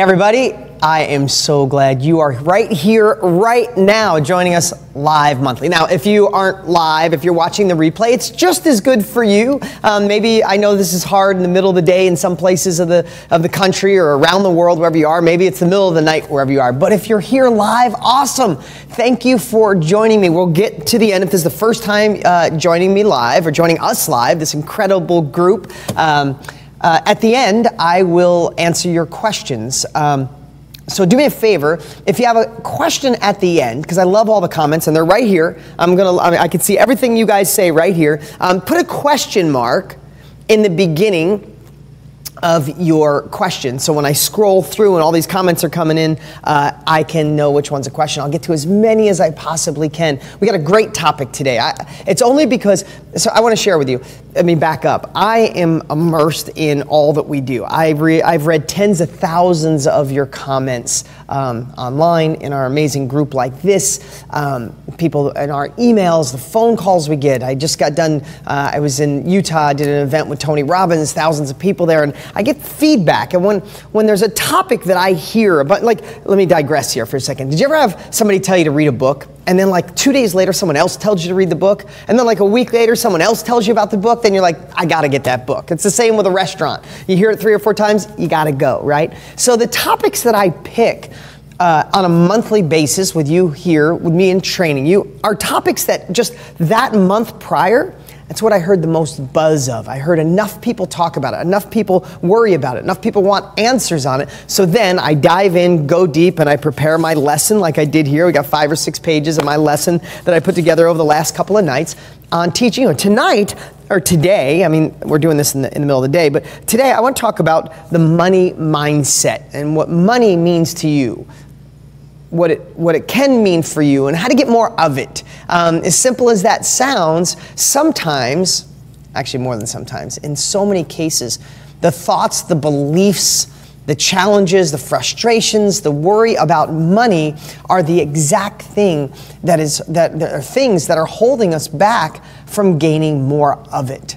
Everybody, I am so glad you are right here, right now, joining us live monthly. Now, if you aren't live, if you're watching the replay, it's just as good for you. Maybe I know this is hard in the middle of the day in some places of the country or around the world, wherever you are. Maybe it's the middle of the night, wherever you are. But if you're here live, awesome. Thank you for joining me. We'll get to the end. If this is the first time joining me live or joining us live, this incredible group, at the end, I will answer your questions. So do me a favor, if you have a question at the end, because I love all the comments and they're right here. I can see everything you guys say right here. Put a question mark in the beginning of your question. So when I scroll through and all these comments are coming in, I can know which one's a question. I'll get to as many as I possibly can. We got a great topic today. It's only because, so I want to share with you. Let me back up. I am immersed in all that we do. I've read tens of thousands of your comments online in our amazing group like this, people in our emails, the phone calls we get. I just got done, I was in Utah, did an event with Tony Robbins, thousands of people there, and I get feedback. And when there's a topic that I hear about, like, let me digress here for a second. Did you ever have somebody tell you to read a book? And then like 2 days later, someone else tells you to read the book. And then like a week later, someone else tells you about the book. Then you're like, I got to get that book. It's the same with a restaurant. You hear it 3 or 4 times, you got to go, right? So the topics that I pick on a monthly basis with you here, with me in training you, are topics that just that month prior, that's what I heard the most buzz of. I heard enough people talk about it, enough people worry about it, enough people want answers on it. So then I dive in, go deep, and I prepare my lesson like I did here. We got 5 or 6 pages of my lesson that I put together over the last couple of nights on teaching. Tonight, or today, I mean, we're doing this in the middle of the day, but today I want to talk about the money mindset and what money means to you. What it can mean for you and how to get more of it. As simple as that sounds, sometimes, actually more than sometimes, in so many cases, the thoughts, the beliefs, the challenges, the frustrations, the worry about money are the exact thing that are things that are holding us back from gaining more of it.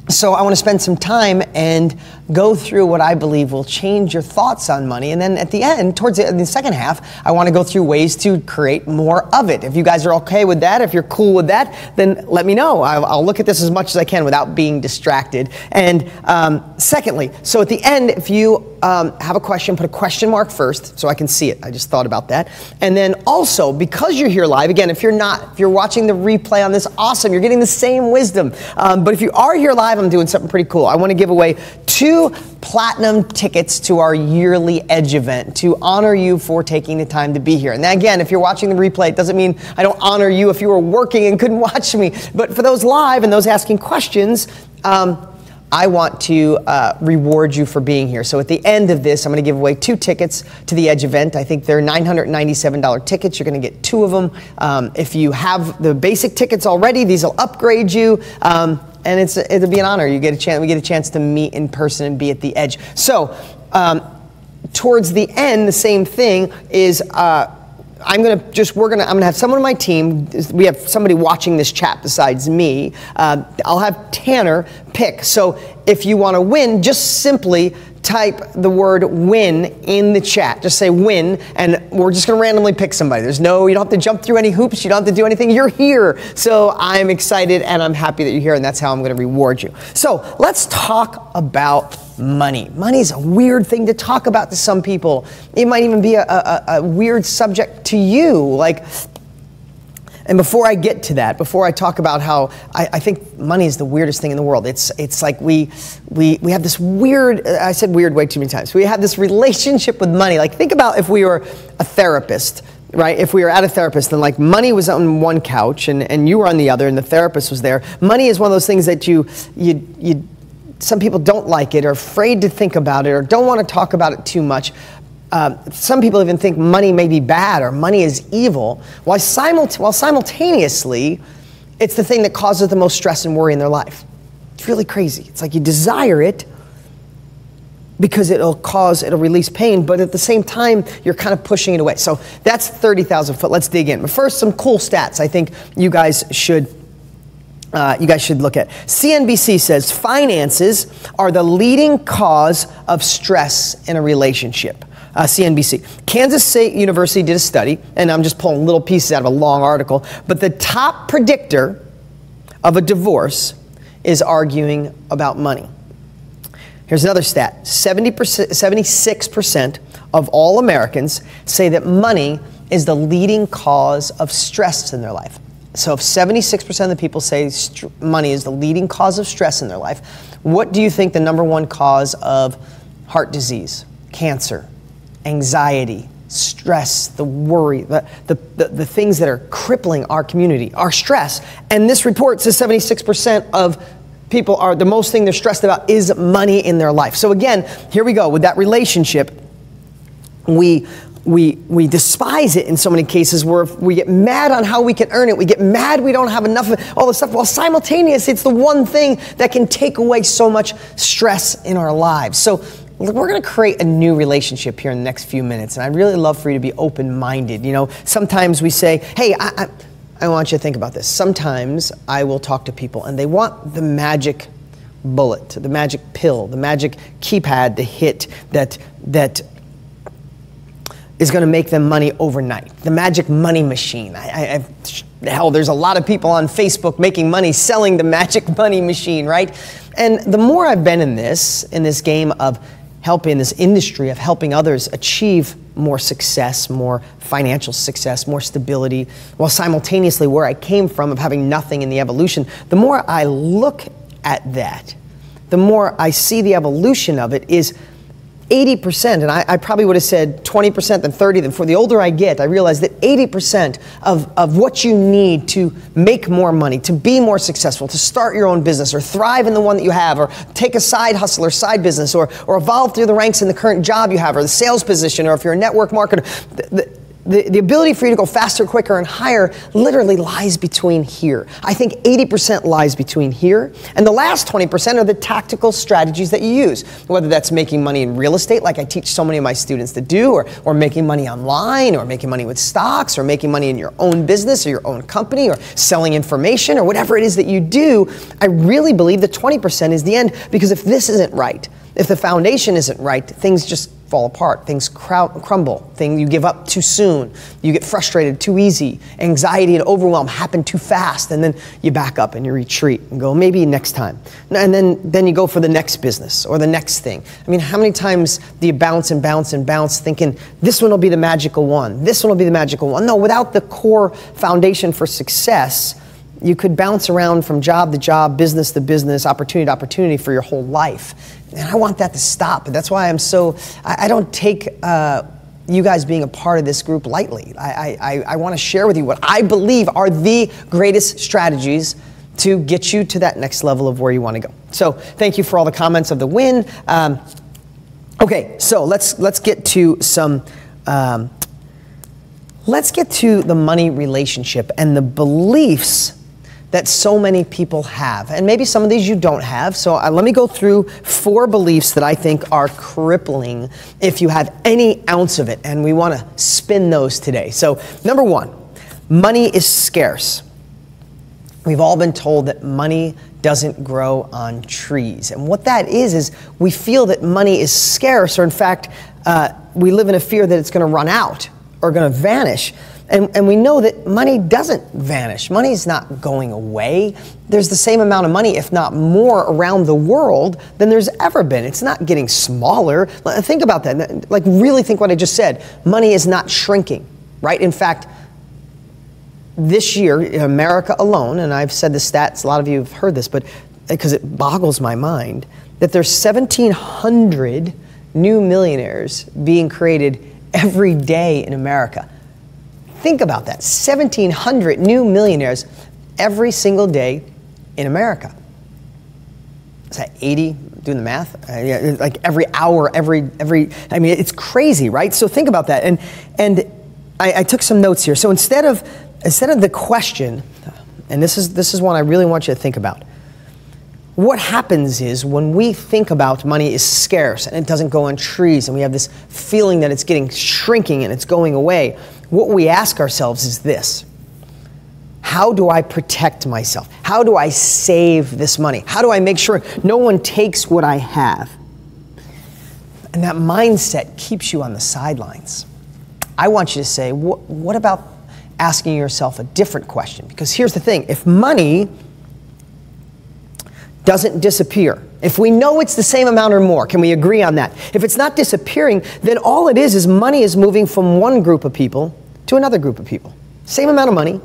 So I want to spend some time and go through what I believe will change your thoughts on money. And then at the end, towards the second half, I want to go through ways to create more of it. If you guys are okay with that, if you're cool with that, then let me know. I'll look at this as much as I can without being distracted. And secondly, so at the end, if you have a question, put a question mark first so I can see it. I just thought about that. And then also, because you're here live, again, if you're watching the replay on this, awesome, you're getting the same wisdom. But if you are here live, I'm doing something pretty cool. I want to give away 2 platinum tickets to our yearly Edge event to honor you for taking the time to be here. And again, if you're watching the replay, it doesn't mean I don't honor you if you were working and couldn't watch me. But for those live and those asking questions, I want to reward you for being here. So at the end of this, I'm going to give away 2 tickets to the Edge event. I think they're $997 tickets. You're going to get 2 of them. If you have the basic tickets already, these will upgrade you. And it'll be an honor. We get a chance to meet in person and be at the Edge. So towards the end, the same thing is I'm gonna have someone on my team. We have somebody watching this chat besides me. I'll have Tanner pick. So if you want to win, just simply type the word win in the chat. Just say win, and we're just gonna randomly pick somebody. You don't have to jump through any hoops. You don't have to do anything. You're here. So I'm excited and I'm happy that you're here, and that's how I'm gonna reward you. So let's talk about money. Money is a weird thing to talk about to some people. It might even be a weird subject to you. And before I get to that, before I talk about how I think money is the weirdest thing in the world, it's like we have this weird, I said weird way too many times, we have this relationship with money. Like, think about if we were a therapist, right? If we were at a therapist and like money was on one couch and you were on the other and the therapist was there. Money is one of those things that some people don't like it or afraid to think about it or don't want to talk about it too much. Some people even think money may be bad or money is evil, while simultaneously, it's the thing that causes the most stress and worry in their life. It's really crazy. It's like you desire it because it'll release pain, but at the same time, you're kind of pushing it away. So that's 30,000 foot. Let's dig in. But first, some cool stats I think you guys should look at. CNBC says finances are the leading cause of stress in a relationship. CNBC. Kansas State University did a study, and I'm just pulling little pieces out of a long article, but the top predictor of a divorce is arguing about money. Here's another stat. 76% of all Americans say that money is the leading cause of stress in their life. So if 76% of the people say money is the leading cause of stress in their life, what do you think the number one cause of heart disease, cancer, anxiety, stress, the worry, the things that are crippling our community, our stress? And this report says 76% of people are, the most thing they're stressed about is money in their life. So again, here we go with that relationship. We despise it in so many cases where we get mad on how we can earn it. We get mad we don't have enough of all this stuff. While simultaneously, it's the one thing that can take away so much stress in our lives. So we're going to create a new relationship here in the next few minutes. And I'd really love for you to be open-minded. You know, sometimes we say, hey, I want you to think about this. Sometimes I will talk to people and they want the magic bullet, the magic pill, the magic keypad to hit that is going to make them money overnight. The magic money machine. Hell, there's a lot of people on Facebook making money selling the magic money machine, right? And the more I've been in this game of helping, this industry of helping others achieve more success, more financial success, more stability, while simultaneously where I came from of having nothing in the evolution, the more I look at that, the more I see the evolution of it is 80%, and I probably would have said 20%, then 30%, then 40%. The older I get, I realize that 80% of what you need to make more money, to be more successful, to start your own business, or thrive in the one that you have, or take a side hustle or side business, or evolve through the ranks in the current job you have, or the sales position, or if you're a network marketer, the ability for you to go faster, quicker, and higher literally lies between here. I think 80% lies between here, and the last 20% are the tactical strategies that you use, whether that's making money in real estate, like I teach so many of my students to do, or making money online, or making money with stocks, or making money in your own business or your own company, or selling information, or whatever it is that you do. I really believe that 20% is the end, because if this isn't right, if the foundation isn't right, things just fall apart, things crumble, you give up too soon, you get frustrated too easy, anxiety and overwhelm happen too fast, and then you back up and you retreat and go, maybe next time. And then you go for the next business or the next thing. I mean, how many times do you bounce and bounce and bounce thinking, this one will be the magical one, this one will be the magical one? No, without the core foundation for success, you could bounce around from job to job, business to business, opportunity to opportunity for your whole life. And I want that to stop. And that's why I don't take you guys being a part of this group lightly. I want to share with you what I believe are the greatest strategies to get you to that next level of where you want to go. So thank you for all the comments of the win. Okay, so let's get to some. Let's get to the money relationship and the beliefs that so many people have. And maybe some of these you don't have. So let me go through 4 beliefs that I think are crippling if you have any ounce of it. And we want to spin those today. So number 1, money is scarce. We've all been told that money doesn't grow on trees. And what that is we feel that money is scarce, or in fact, we live in a fear that it's going to run out or going to vanish. And we know that money doesn't vanish. Money's not going away. There's the same amount of money, if not more, around the world than there's ever been. It's not getting smaller. Think about that. Like, really think what I just said. Money is not shrinking, right? In fact, this year in America alone, and I've said the stats, a lot of you have heard this, but because it boggles my mind, that there's 1,700 new millionaires being created every day in America. Think about that, 1,700 new millionaires every single day in America. Is that 80? Doing the math? Like every hour, every. I mean, it's crazy, right? So think about that. And I took some notes here. So instead of the question, and this is one I really want you to think about. What happens is when we think about money is scarce and it doesn't go on trees, and we have this feeling that it's getting shrinking and it's going away, what we ask ourselves is this: how do I protect myself? How do I save this money? How do I make sure no one takes what I have? and that mindset keeps you on the sidelines. I want you to say, what about asking yourself a different question? Because here's the thing, if money doesn't disappear, if we know it's the same amount or more, can we agree on that? If it's not disappearing, then all it is money is moving from one group of people to another group of people. Same amount of money.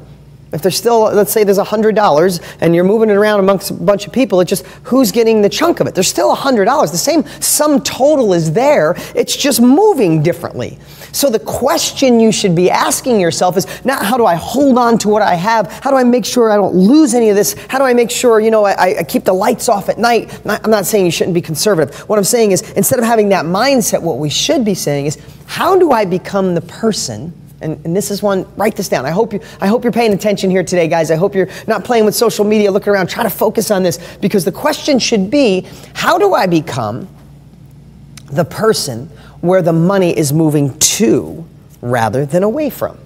If there's still, let's say there's $100 and you're moving it around amongst a bunch of people, it's just who's getting the chunk of it. There's still $100. The same sum total is there. It's just moving differently. So the question you should be asking yourself is not how do I hold on to what I have? How do I make sure I don't lose any of this? How do I make sure, I keep the lights off at night? I'm not saying you shouldn't be conservative. What I'm saying is instead of having that mindset, what we should be saying is how do I become the person? And this is one, write this down. I hope you're paying attention here today, guys. I hope you're not playing with social media, looking around, try to focus on this, because the question should be, how do I become the person where the money is moving to rather than away from?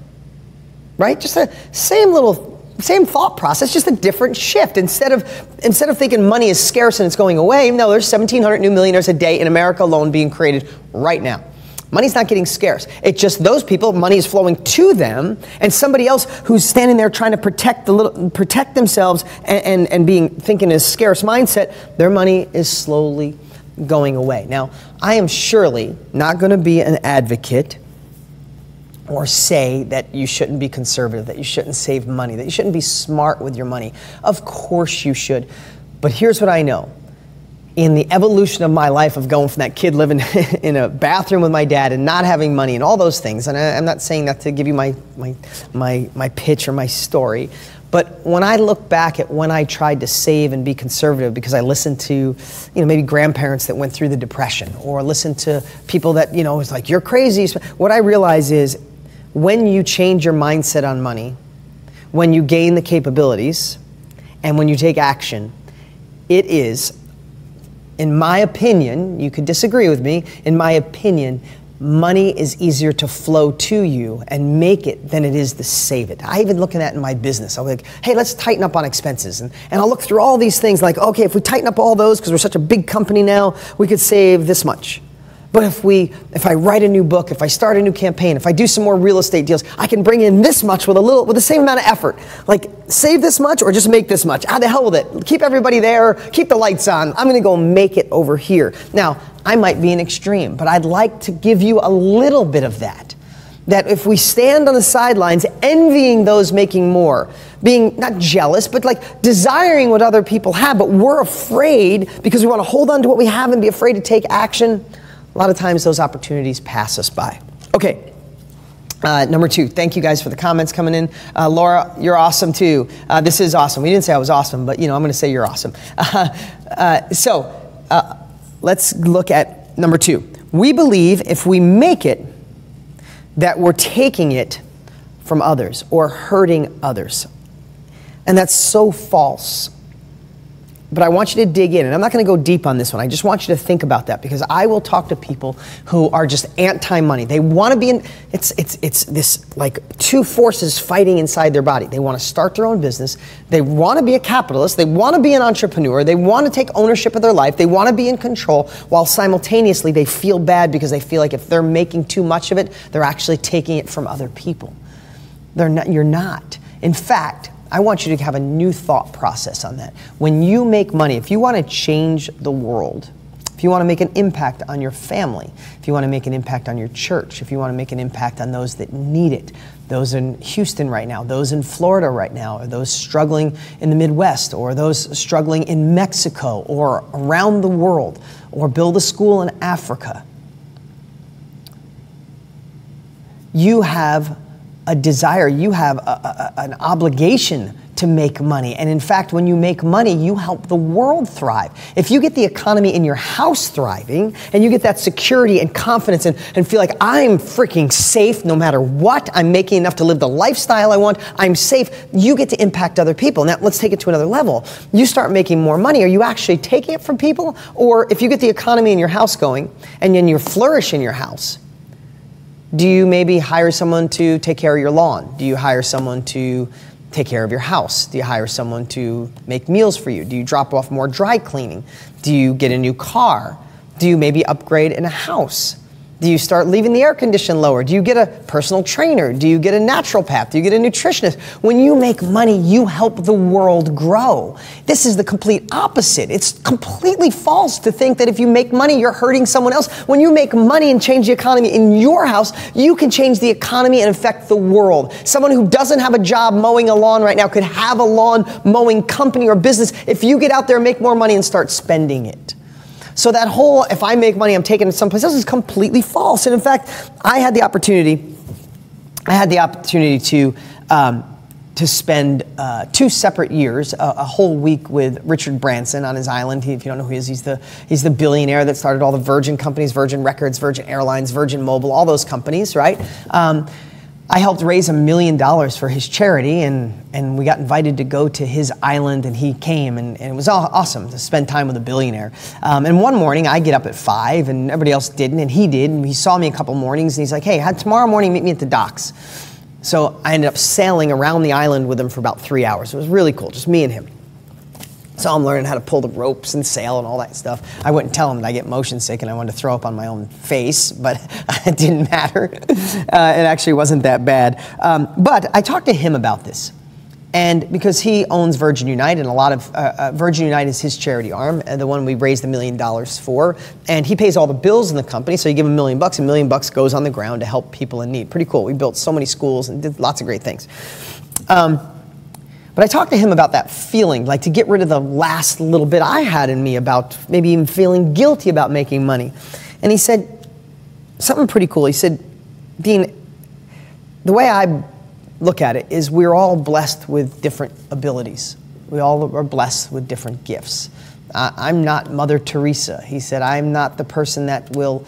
Right? Just the same thought process, just a different shift. Instead of thinking money is scarce and it's going away, even though there's 1,700 new millionaires a day in America alone being created right now. Money's not getting scarce. It's just those people, money is flowing to them, and somebody else who's standing there trying to protect themselves and thinking a scarce mindset, their money is slowly going away. Now, I am surely not going to be an advocate or say that you shouldn't be conservative, that you shouldn't save money, that you shouldn't be smart with your money. Of course you should. But here's what I know. In the evolution of my life of going from that kid living in a bathroom with my dad and not having money and all those things, and I'm not saying that to give you my pitch or my story, but when I look back at when I tried to save and be conservative because I listened to, maybe grandparents that went through the Depression, or listened to people that, was like, you're crazy. What I realize is when you change your mindset on money, when you gain the capabilities, and when you take action, it is, in my opinion, you could disagree with me, in my opinion, money is easier to flow to you and make it than it is to save it. I even look at that in my business. I'll be like, hey, let's tighten up on expenses. And I'll look through all these things like, okay, if we tighten up all those, because we're such a big company now, we could save this much. But if I write a new book, if I start a new campaign, if I do some more real estate deals, I can bring in this much with the same amount of effort. Like, save this much or just make this much. How the hell with it? Keep everybody there, keep the lights on. I'm gonna go make it over here. Now, I might be an extreme, but I'd like to give you a little bit of that. That if we stand on the sidelines envying those making more, being not jealous, but like desiring what other people have, but we're afraid because we want to hold on to what we have and be afraid to take action, a lot of times those opportunities pass us by. Okay, number 2, thank you guys for the comments coming in. Laura, you're awesome too. This is awesome. We didn't say I was awesome, but I'm going to say you're awesome. Let's look at number 2. We believe if we make it, that we're taking it from others or hurting others. And that's so false. But I want you to dig in, and I'm not going to go deep on this one. I just want you to think about that, because I will talk to people who are just anti-money. They want to be in, it's this like two forces fighting inside their body. They want to start their own business. They want to be a capitalist. They want to be an entrepreneur. They want to take ownership of their life. They want to be in control, while simultaneously they feel bad because they feel like if they're making too much of it, they're actually taking it from other people. You're not. In fact, I want you to have a new thought process on that. When you make money, if you want to change the world, if you want to make an impact on your family, if you want to make an impact on your church, if you want to make an impact on those that need it, those in Houston right now, those in Florida right now, or those struggling in the Midwest, or those struggling in Mexico, or around the world, or build a school in Africa, you have a desire, you have an obligation to make money. And in fact, when you make money, you help the world thrive. If you get the economy in your house thriving, and you get that security and confidence and feel like I'm freaking safe no matter what, I'm making enough to live the lifestyle I want, I'm safe, you get to impact other people. Now, let's take it to another level. You start making more money. Are you actually taking it from people? Or if you get the economy in your house going, and then you flourish in your house, do you maybe hire someone to take care of your lawn? Do you hire someone to take care of your house? Do you hire someone to make meals for you? Do you drop off more dry cleaning? Do you get a new car? Do you maybe upgrade in a house? Do you start leaving the air condition lower? Do you get a personal trainer? Do you get a naturopath? Do you get a nutritionist? When you make money, you help the world grow. This is the complete opposite. It's completely false to think that if you make money, you're hurting someone else. When you make money and change the economy in your house, you can change the economy and affect the world. Someone who doesn't have a job mowing a lawn right now could have a lawn mowing company or business if you get out there, make more money, and start spending it. So that whole, if I make money, I'm taking it someplace else, is completely false. And in fact, I had the opportunity to spend 2 separate years, a whole week with Richard Branson on his island. If you don't know who he is, he's the billionaire that started all the Virgin companies, Virgin Records, Virgin Airlines, Virgin Mobile, all those companies, right? I helped raise $1 million for his charity, and we got invited to go to his island, and he came, and it was awesome to spend time with a billionaire. And one morning, I get up at 5, and everybody else didn't, and he did, and he saw me a couple mornings, and he's like, hey, tomorrow morning, meet me at the docks. So I ended up sailing around the island with him for about 3 hours. It was really cool, just me and him. So I'm learning how to pull the ropes and sail and all that stuff. I wouldn't tell him that I get motion sick and I wanted to throw up on my own face, but it didn't matter. It actually wasn't that bad. But I talked to him about this. And because he owns Virgin United, and a lot of Virgin United is his charity arm, the one we raised $1 million for, and he pays all the bills in the company. So you give him $1 million, $1 million goes on the ground to help people in need. Pretty cool. We built so many schools and did lots of great things. But I talked to him about that feeling, like to get rid of the last little bit I had in me about maybe even feeling guilty about making money. And he said something pretty cool. He said, Dean, the way I look at it is we're all blessed with different abilities. We all are blessed with different gifts. I'm not Mother Teresa. He said, I'm not the person that will,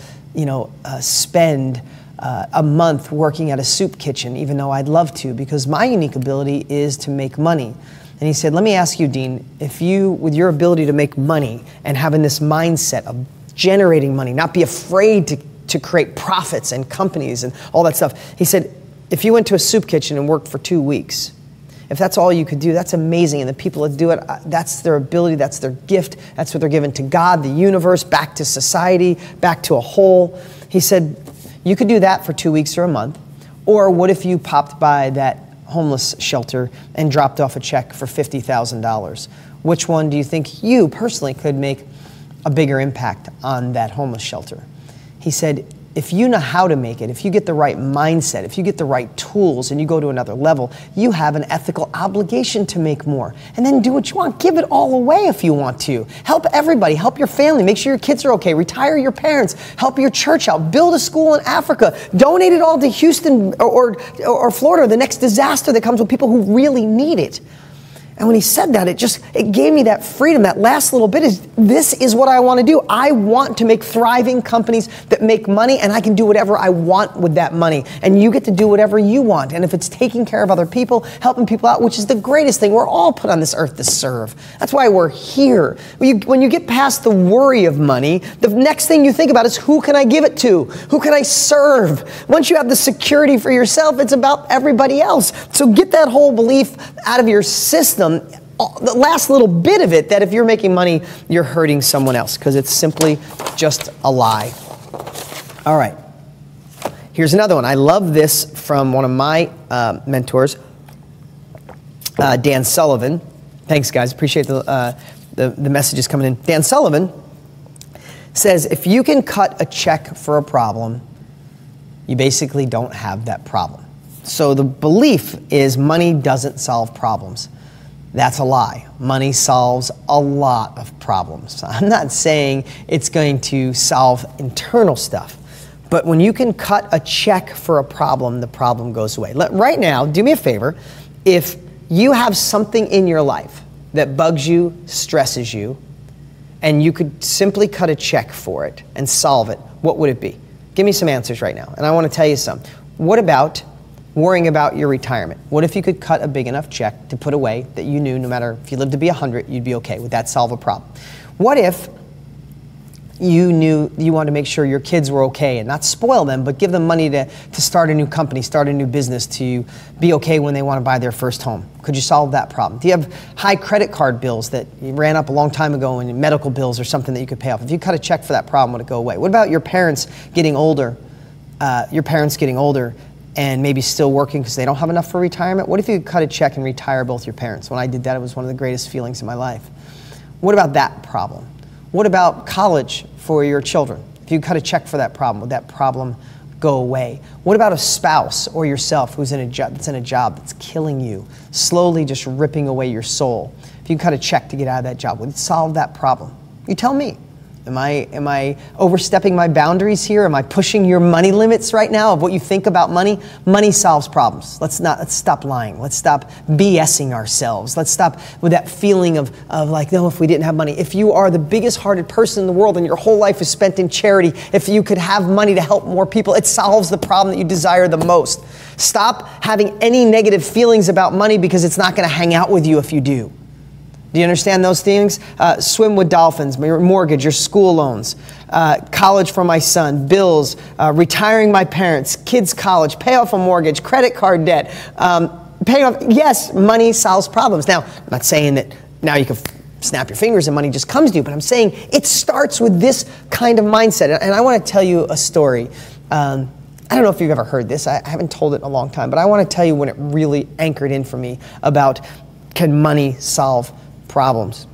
spend a month working at a soup kitchen, even though I'd love to, because my unique ability is to make money. And he said, let me ask you, Dean, if you, with your ability to make money and having this mindset of generating money, not be afraid to create profits and companies and all that stuff, he said, if you went to a soup kitchen and worked for 2 weeks, if that's all you could do, that's amazing. And the people that do it, that's their ability, that's their gift, that's what they're given to God, the universe, back to society, back to a whole. He said, you could do that for 2 weeks or a month. Or what if you popped by that homeless shelter and dropped off a check for $50,000? Which one do you think you personally could make a bigger impact on that homeless shelter? He said, if you know how to make it, if you get the right mindset, if you get the right tools and you go to another level, you have an ethical obligation to make more. And then do what you want. Give it all away if you want to. Help everybody. Help your family. Make sure your kids are okay. Retire your parents. Help your church out. Build a school in Africa. Donate it all to Houston or Florida, the next disaster that comes with people who really need it. And when he said that, it gave me that freedom. That last little bit this is what I want to do. I want to make thriving companies that make money, and I can do whatever I want with that money. And you get to do whatever you want. And if it's taking care of other people, helping people out, which is the greatest thing. We're all put on this earth to serve. That's why we're here. When you get past the worry of money, the next thing you think about is who can I give it to? Who can I serve? Once you have the security for yourself, it's about everybody else. So get that whole belief out of your system. The last little bit of it, that if you're making money, you're hurting someone else, because it's simply just a lie. All right. Here's another one. I love this from one of my mentors, Dan Sullivan. Thanks, guys. Appreciate the messages coming in. Dan Sullivan says, if you can cut a check for a problem, you basically don't have that problem. So the belief is money doesn't solve problems. That's a lie. Money solves a lot of problems. I'm not saying it's going to solve internal stuff, but when you can cut a check for a problem, the problem goes away. Right now, do me a favor. If you have something in your life that bugs you, stresses you, and you could simply cut a check for it and solve it, what would it be? Give me some answers right now, and I want to tell you some. What about worrying about your retirement? What if you could cut a big enough check to put away that you knew no matter if you lived to be 100, you'd be okay? Would that solve a problem? What if you knew you wanted to make sure your kids were okay and not spoil them, but give them money to start a new company, start a new business, to be okay when they want to buy their first home? Could you solve that problem? Do you have high credit card bills that you ran up a long time ago, and medical bills or something that you could pay off? If you cut a check for that problem, would it go away? What about your parents getting older? And maybe still working because they don't have enough for retirement? What if you cut a check and retire both your parents? When I did that, it was one of the greatest feelings in my life. What about that problem? What about college for your children? If you cut a check for that problem, would that problem go away? What about a spouse or yourself who's in a job that's killing you, slowly just ripping away your soul? If you cut a check to get out of that job, would it solve that problem? You tell me. Am I overstepping my boundaries here? Am I pushing your money limits right now of what you think about money? Money solves problems. Let's stop lying. Let's stop BSing ourselves. Let's stop with that feeling of like, no, if we didn't have money. If you are the biggest hearted person in the world and your whole life is spent in charity, if you could have money to help more people, it solves the problem that you desire the most. Stop having any negative feelings about money because it's not going to hang out with you if you do. Do you understand those things? Swim with dolphins, your mortgage, your school loans, college for my son, bills, retiring my parents, kids' college, pay off a mortgage, credit card debt, paying off. Yes, money solves problems. Now, I'm not saying that now you can snap your fingers and money just comes to you, but I'm saying it starts with this kind of mindset. And I want to tell you a story. I don't know if you've ever heard this. I haven't told it in a long time, but I want to tell you when it really anchored in for me about, can money solve problems?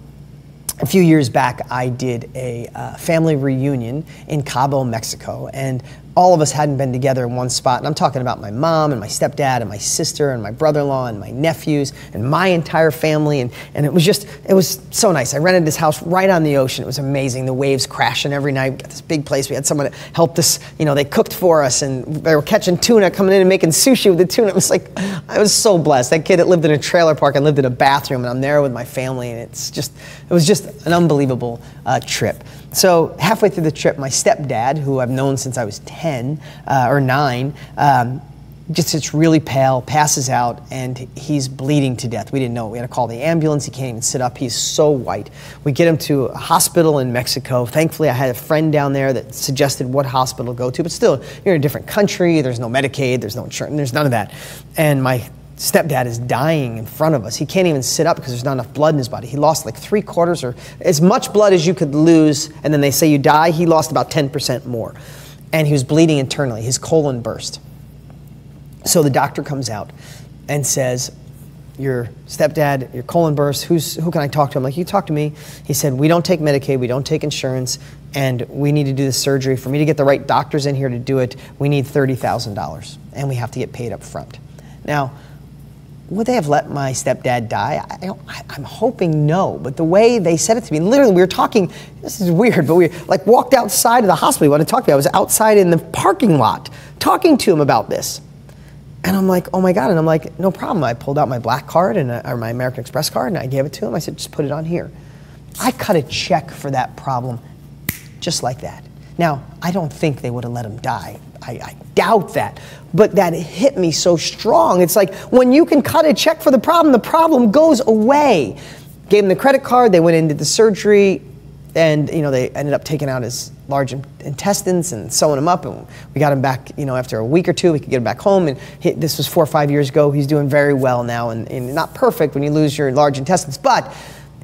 A few years back, I did a family reunion in Cabo, Mexico, and all of us hadn't been together in one spot. And I'm talking about my mom and my stepdad and my sister and my brother-in-law and my nephews and my entire family. And it was so nice. I rented this house right on the ocean. It was amazing. The waves crashing every night. We got this big place. We had someone that helped us. You know, they cooked for us, and they were catching tuna, coming in and making sushi with the tuna. It was like, I was so blessed. That kid that lived in a trailer park and lived in a bathroom, and I'm there with my family, and it was just an unbelievable trip. So halfway through the trip, my stepdad, who I've known since I was 10 or 9, just gets really pale, passes out, and he's bleeding to death. We didn't know. We had to call the ambulance. He can't even sit up. He's so white. We get him to a hospital in Mexico. Thankfully, I had a friend down there that suggested what hospital to go to, but still, you're in a different country. There's no Medicaid. There's no insurance. There's none of that. And my stepdad is dying in front of us. He can't even sit up because there's not enough blood in his body. He lost like 3/4 or as much blood as you could lose, and then they say you die. He lost about 10% more. And he was bleeding internally. His colon burst. So the doctor comes out and says, your stepdad, your colon burst, who can I talk to? I'm like, you talk to me. He said, we don't take Medicaid, we don't take insurance, and we need to do this surgery. For me to get the right doctors in here to do it, we need $30,000, and we have to get paid up front. Now, would they have let my stepdad die? I'm hoping no, but the way they said it to me, literally we were talking, this is weird, but we like walked outside of the hospital. We wanted to talk to me. I was outside in the parking lot talking to him about this. And I'm like, oh my God. And I'm like, no problem. I pulled out my black card or my American Express card, and I gave it to him. I said, just put it on here. I cut a check for that problem just like that. Now, I don't think they would have let him die. I doubt that. But that hit me so strong. It's like when you can cut a check for the problem goes away. Gave him the credit card. They went in, did the surgery, and they ended up taking out his large intestines and sewing him up. And we got him back, after a week or two, we could get him back home. And this was 4 or 5 years ago. He's doing very well now, and not perfect when you lose your large intestines, but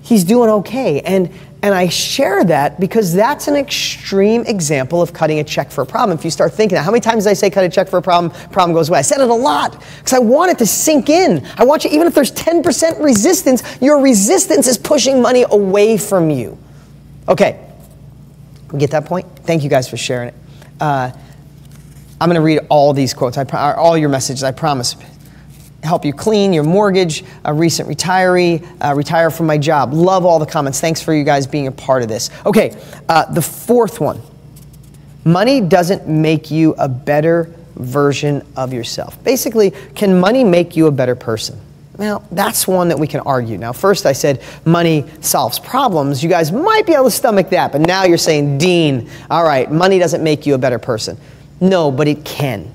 he's doing okay. And I share that because that's an extreme example of cutting a check for a problem. If you start thinking that, how many times did I say cut a check for a problem goes away? I said it a lot because I want it to sink in. I want you, even if there's 10% resistance, your resistance is pushing money away from you. Okay, we get that point? Thank you guys for sharing it. I'm going to read all these quotes, all your messages, I promise. Help you clean your mortgage, a recent retiree, retire from my job. Love all the comments. Thanks for you guys being a part of this. Okay, the fourth one. Money doesn't make you a better version of yourself. Basically, can money make you a better person? Well, that's one that we can argue. Now, first I said money solves problems. You guys might be able to stomach that, but now you're saying, Dean, all right, money doesn't make you a better person. No, but it can.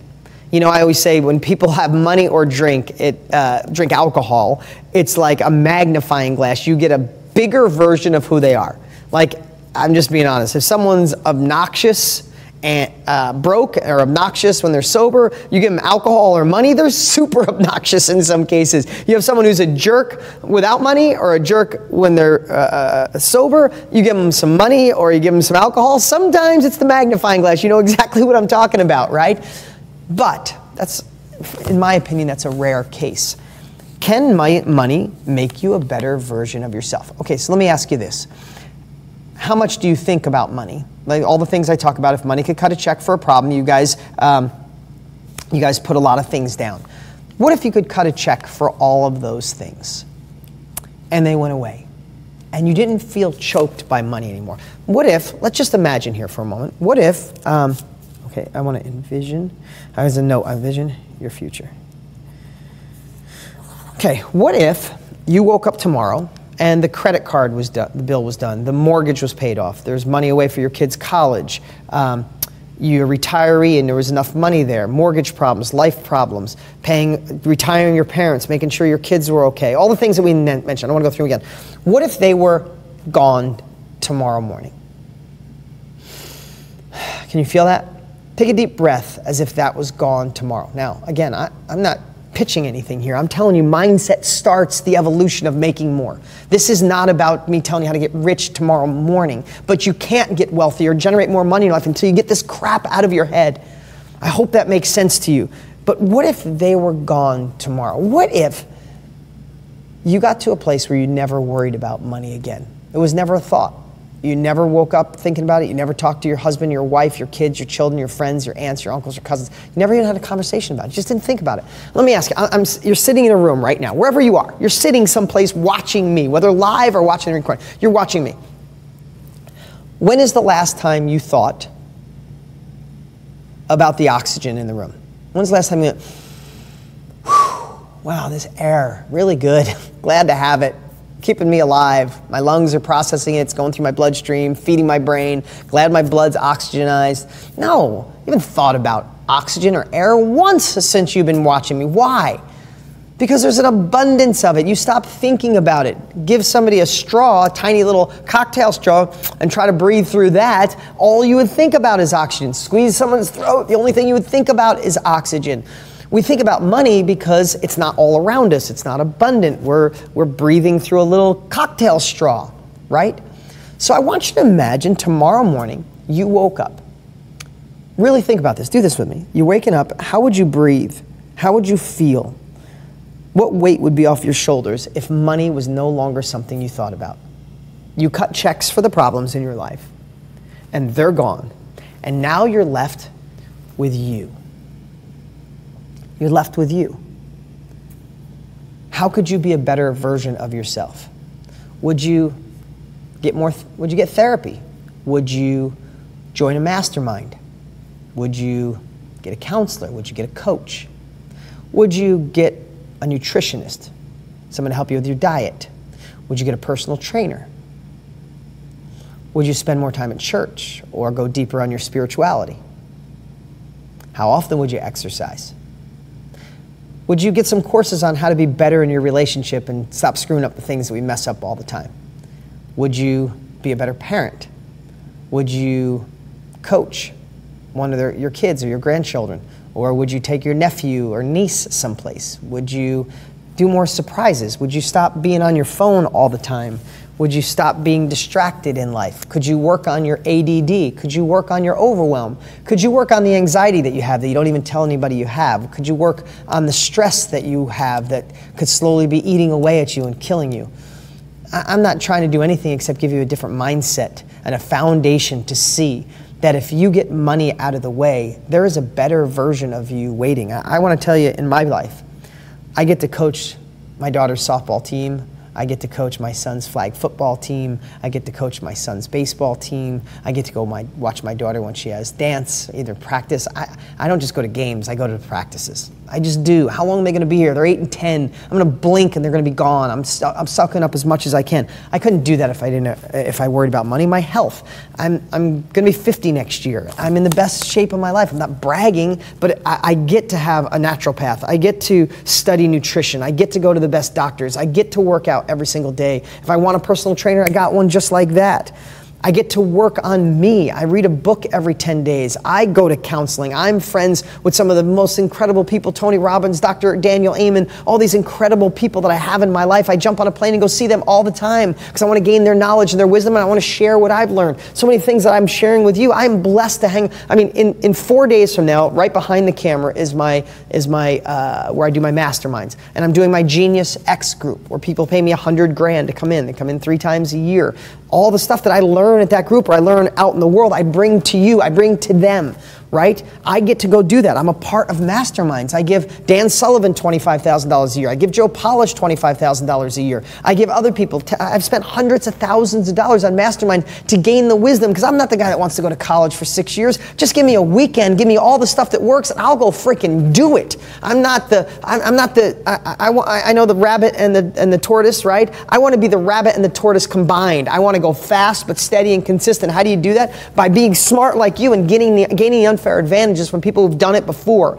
I always say when people have money or drink alcohol, it's like a magnifying glass. You get a bigger version of who they are. Like, I'm just being honest. If someone's obnoxious and broke or obnoxious when they're sober, you give them alcohol or money, they're super obnoxious in some cases. You have someone who's a jerk without money or a jerk when they're sober, you give them some money or you give them some alcohol. Sometimes it's the magnifying glass. You know exactly what I'm talking about, right? But that's, in my opinion, that's a rare case. Can money make you a better version of yourself? Okay, so let me ask you this. How much do you think about money? Like all the things I talk about, if money could cut a check for a problem, you guys put a lot of things down. What if you could cut a check for all of those things and they went away and you didn't feel choked by money anymore? What if, let's just imagine here for a moment, what if, okay, I want to envision, as a note, envision your future. Okay, what if you woke up tomorrow and the credit card was done, the bill was done, the mortgage was paid off, there's money away for your kids' college, you're a retiree and there was enough money there, mortgage problems, life problems, retiring your parents, making sure your kids were okay, all the things that we mentioned. I don't want to go through again. What if they were gone tomorrow morning? Can you feel that? Take a deep breath as if that was gone tomorrow. Now, again, I'm not pitching anything here. I'm telling you, mindset starts the evolution of making more. This is not about me telling you how to get rich tomorrow morning, but you can't get wealthy or generate more money in life until you get this crap out of your head. I hope that makes sense to you. But what if they were gone tomorrow? What if you got to a place where you never worried about money again? It was never a thought. You never woke up thinking about it. You never talked to your husband, your wife, your kids, your children, your friends, your aunts, your uncles, your cousins. You never even had a conversation about it. You just didn't think about it. Let me ask you, you're sitting in a room right now, wherever you are. You're sitting someplace watching me, whether live or watching the recording. You're watching me. When is the last time you thought about the oxygen in the room? When's the last time you went, wow, this air, really good. Glad to have it. Keeping me alive. My lungs are processing it. It's going through my bloodstream, feeding my brain. Glad my blood's oxygenized. No, you haven't thought about oxygen or air once since you've been watching me. Why? Because there's an abundance of it. You stop thinking about it. Give somebody a straw, a tiny little cocktail straw, and try to breathe through that. All you would think about is oxygen. Squeeze someone's throat. The only thing you would think about is oxygen. We think about money because it's not all around us. It's not abundant. We're breathing through a little cocktail straw, right? So I want you to imagine tomorrow morning you woke up. Really think about this. Do this with me. You're waking up. How would you breathe? How would you feel? What weight would be off your shoulders if money was no longer something you thought about? You cut checks for the problems in your life, and they're gone. And now you're left with you. You're left with you. How could you be a better version of yourself? Would you get therapy? Would you join a mastermind? Would you get a counselor? Would you get a coach? Would you get a nutritionist? Someone to help you with your diet? Would you get a personal trainer? Would you spend more time at church or go deeper on your spirituality? How often would you exercise? Would you get some courses on how to be better in your relationship and stop screwing up the things that we mess up all the time? Would you be a better parent? Would you coach one of your kids or your grandchildren? Or would you take your nephew or niece someplace? Would you do more surprises? Would you stop being on your phone all the time? Would you stop being distracted in life? Could you work on your ADD? Could you work on your overwhelm? Could you work on the anxiety that you have that you don't even tell anybody you have? Could you work on the stress that you have that could slowly be eating away at you and killing you? I'm not trying to do anything except give you a different mindset and a foundation to see that if you get money out of the way, there is a better version of you waiting. I want to tell you, in my life, I get to coach my daughter's softball team. I get to coach my son's flag football team. I get to coach my son's baseball team. I get to go watch my daughter when she has dance, either practice. I don't just go to games, I go to practices. I just do. How long are they going to be here? They're 8 and 10. I'm going to blink and they're going to be gone. I'm sucking up as much as I can. I couldn't do that if I worried about money. My health. I'm going to be 50 next year. I'm in the best shape of my life. I'm not bragging, but I get to have a naturopath. I get to study nutrition. I get to go to the best doctors. I get to work out every single day. If I want a personal trainer, I got one just like that. I get to work on me. I read a book every 10 days. I go to counseling. I'm friends with some of the most incredible people, Tony Robbins, Dr. Daniel Amen, all these incredible people that I have in my life. I jump on a plane and go see them all the time because I want to gain their knowledge and their wisdom, and I want to share what I've learned. So many things that I'm sharing with you. I'm blessed to hang. I mean, in 4 days from now, right behind the camera is my where I do my masterminds. And I'm doing my Genius X group where people pay me $100,000 to come in. They come in 3 times a year. All the stuff that I learn at that group or I learn out in the world, I bring to you, I bring to them, right? I get to go do that. I'm a part of masterminds. I give Dan Sullivan $25,000 a year. I give Joe Polish $25,000 a year. I give other people, I've spent hundreds of thousands of dollars on mastermind to gain the wisdom because I'm not the guy that wants to go to college for 6 years. Just give me a weekend, give me all the stuff that works and I'll go freaking do it. I know the rabbit and the tortoise, right? I want to be the rabbit and the tortoise combined. I want to go fast but steady and consistent. How do you do that? By being smart like you and gaining the unfair advantages from people who've done it before.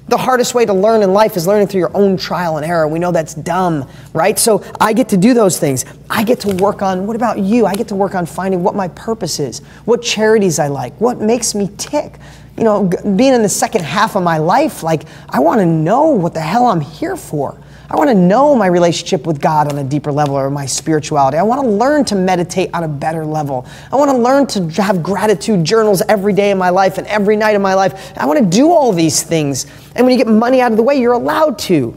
The hardest way to learn in life is learning through your own trial and error. We know that's dumb, right? So I get to do those things. I get to work on, what about you? I get to work on finding what my purpose is, what charities I like, what makes me tick. You know, being in the second half of my life, like, I want to know what the hell I'm here for. I want to know my relationship with God on a deeper level or my spirituality. I want to learn to meditate on a better level. I want to learn to have gratitude journals every day of my life and every night of my life. I want to do all these things. And when you get money out of the way, you're allowed to.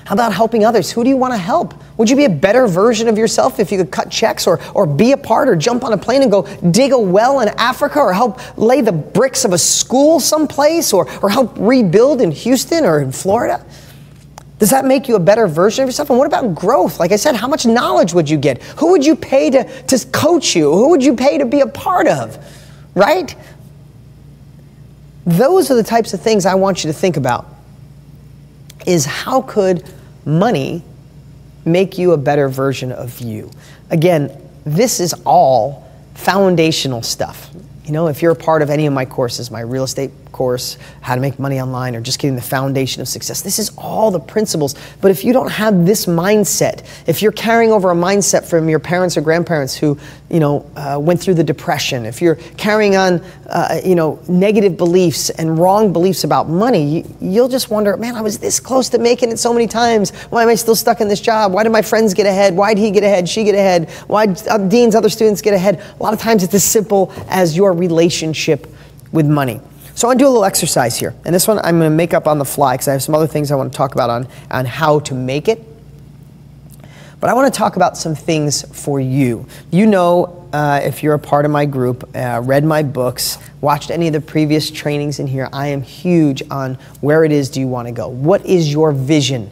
How about helping others? Who do you want to help? Would you be a better version of yourself if you could cut checks or be a part or jump on a plane and go dig a well in Africa or help lay the bricks of a school someplace or help rebuild in Houston or in Florida? Does that make you a better version of yourself? And what about growth? Like I said, how much knowledge would you get? Who would you pay to coach you? Who would you pay to be a part of? Right? Those are the types of things I want you to think about. Is how could money make you a better version of you? Again, this is all foundational stuff. You know, if you're a part of any of my courses, my real estate course, how to make money online, or just getting the foundation of success, this is all the principles. But if you don't have this mindset, if you're carrying over a mindset from your parents or grandparents who, you know, went through the Depression, if you're carrying on, you know, negative beliefs and wrong beliefs about money, you'll just wonder, man, I was this close to making it so many times. Why am I still stuck in this job? Why did my friends get ahead? Why did he get ahead? She get ahead? Why did Dean's other students get ahead? A lot of times it's as simple as your relationship with money. So I want to do a little exercise here. And this one I'm going to make up on the fly because I have some other things I want to talk about on how to make it. But I want to talk about some things for you. You know, if you're a part of my group, read my books, watched any of the previous trainings in here, I am huge on where it is do you want to go? What is your vision?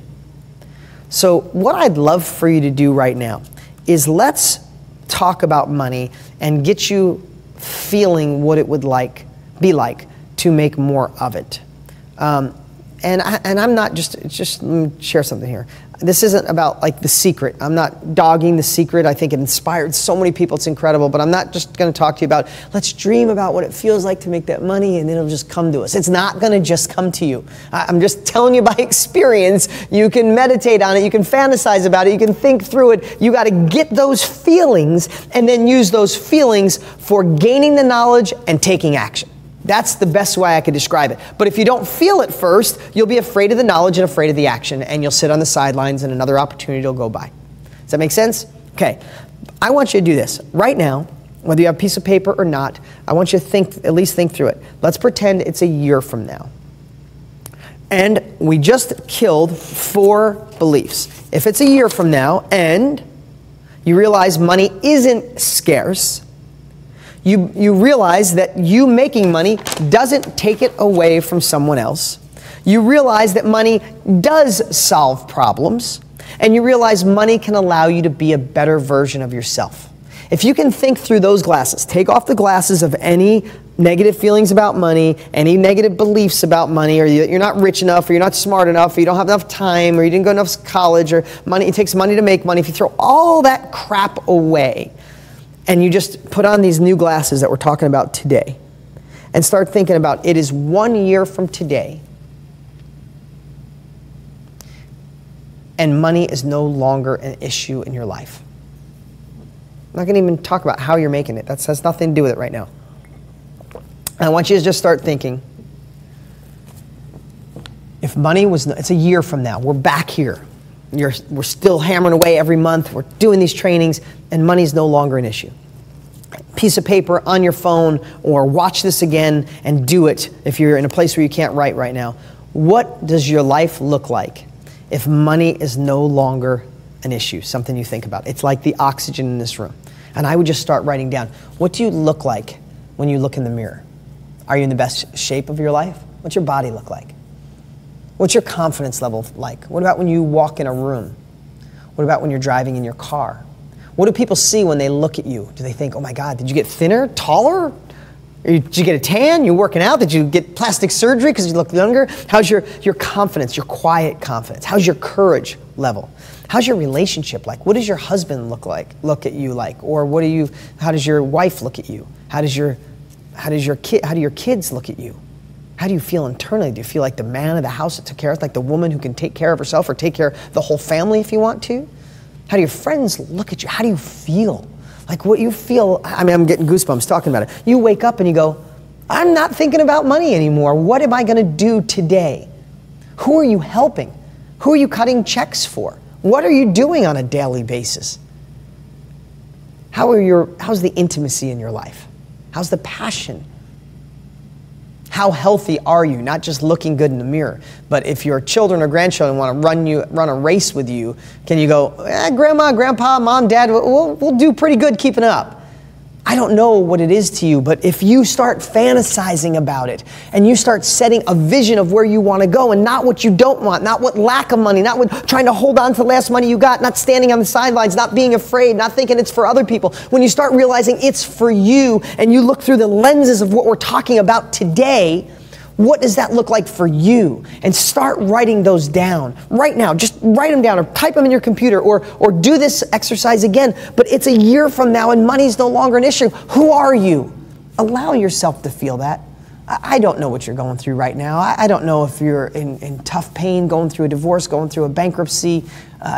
So what I'd love for you to do right now is let's talk about money and get you feeling what it would be like to make more of it. And I'm not just let me share something here. This isn't about like The Secret. I'm not dogging The Secret. I think it inspired so many people. It's incredible. But I'm not just going to talk to you about, let's dream about what it feels like to make that money and it'll just come to us. It's not going to just come to you. I'm just telling you by experience. You can meditate on it. You can fantasize about it. You can think through it. You got to get those feelings and then use those feelings for gaining the knowledge and taking action. That's the best way I could describe it. But if you don't feel it first, you'll be afraid of the knowledge and afraid of the action, and you'll sit on the sidelines and another opportunity will go by. Does that make sense? Okay. I want you to do this. Right now, whether you have a piece of paper or not, I want you to at least think through it. Let's pretend it's a year from now. And we just killed 4 beliefs. If it's a year from now and you realize money isn't scarce, you realize that you making money doesn't take it away from someone else. You realize that money does solve problems. And you realize money can allow you to be a better version of yourself. If you can think through those glasses, take off the glasses of any negative feelings about money, any negative beliefs about money, or you're not rich enough, or you're not smart enough, or you don't have enough time, or you didn't go enough to college, or money, it takes money to make money. If you throw all that crap away, and you just put on these new glasses that we're talking about today and start thinking about it is 1 year from today and money is no longer an issue in your life. I'm not going to even talk about how you're making it. That has nothing to do with it right now. I want you to just start thinking, if money was, it's a year from now, we're back here. We're still hammering away every month. We're doing these trainings, and money's no longer an issue. Piece of paper on your phone, or watch this again and do it if you're in a place where you can't write right now. What does your life look like if money is no longer an issue, something you think about? It's like the oxygen in this room. And I would just start writing down, what do you look like when you look in the mirror? Are you in the best shape of your life? What's your body look like? What's your confidence level like? What about when you walk in a room? What about when you're driving in your car? What do people see when they look at you? Do they think, oh my God, did you get thinner, taller? Did you get a tan? You're working out? Did you get plastic surgery because you look younger? How's your confidence, your quiet confidence? How's your courage level? How's your relationship like? What does your husband look at you like? Or how does your wife look at you? How do your kids look at you? How do you feel internally? Do you feel like the man of the house that took care of, like the woman who can take care of herself or take care of the whole family if you want to? How do your friends look at you? How do you feel? Like what you feel, I mean, I'm getting goosebumps talking about it. You wake up and you go, I'm not thinking about money anymore. What am I going to do today? Who are you helping? Who are you cutting checks for? What are you doing on a daily basis? How's the intimacy in your life? How's the passion? How healthy are you? Not just looking good in the mirror, but if your children or grandchildren want to run a race with you, can you go, Grandma, Grandpa, Mom, Dad, we'll do pretty good keeping up. I don't know what it is to you, but if you start fantasizing about it and you start setting a vision of where you want to go and not what you don't want, not what lack of money, not what trying to hold on to the last money you got, not standing on the sidelines, not being afraid, not thinking it's for other people. When you start realizing it's for you and you look through the lenses of what we're talking about today, what does that look like for you? And start writing those down right now. Just write them down or type them in your computer or do this exercise again. But it's a year from now and money's no longer an issue. Who are you? Allow yourself to feel that. I don't know what you're going through right now. I don't know if you're in tough pain, going through a divorce, going through a bankruptcy.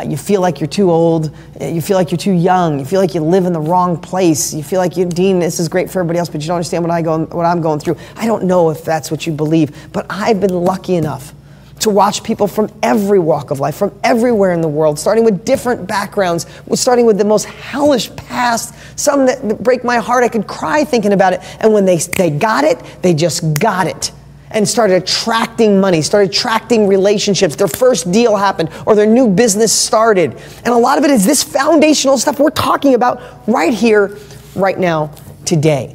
You feel like you're too old. You feel like you're too young. You feel like you live in the wrong place. You feel like, Dean, this is great for everybody else, but you don't understand what I'm going through. I don't know if that's what you believe, but I've been lucky enough to watch people from every walk of life, from everywhere in the world, starting with different backgrounds, starting with the most hellish past, some that break my heart. I could cry thinking about it. And when they got it, they just got it and started attracting money, started attracting relationships. Their first deal happened or their new business started. And a lot of it is this foundational stuff we're talking about right here, right now, today.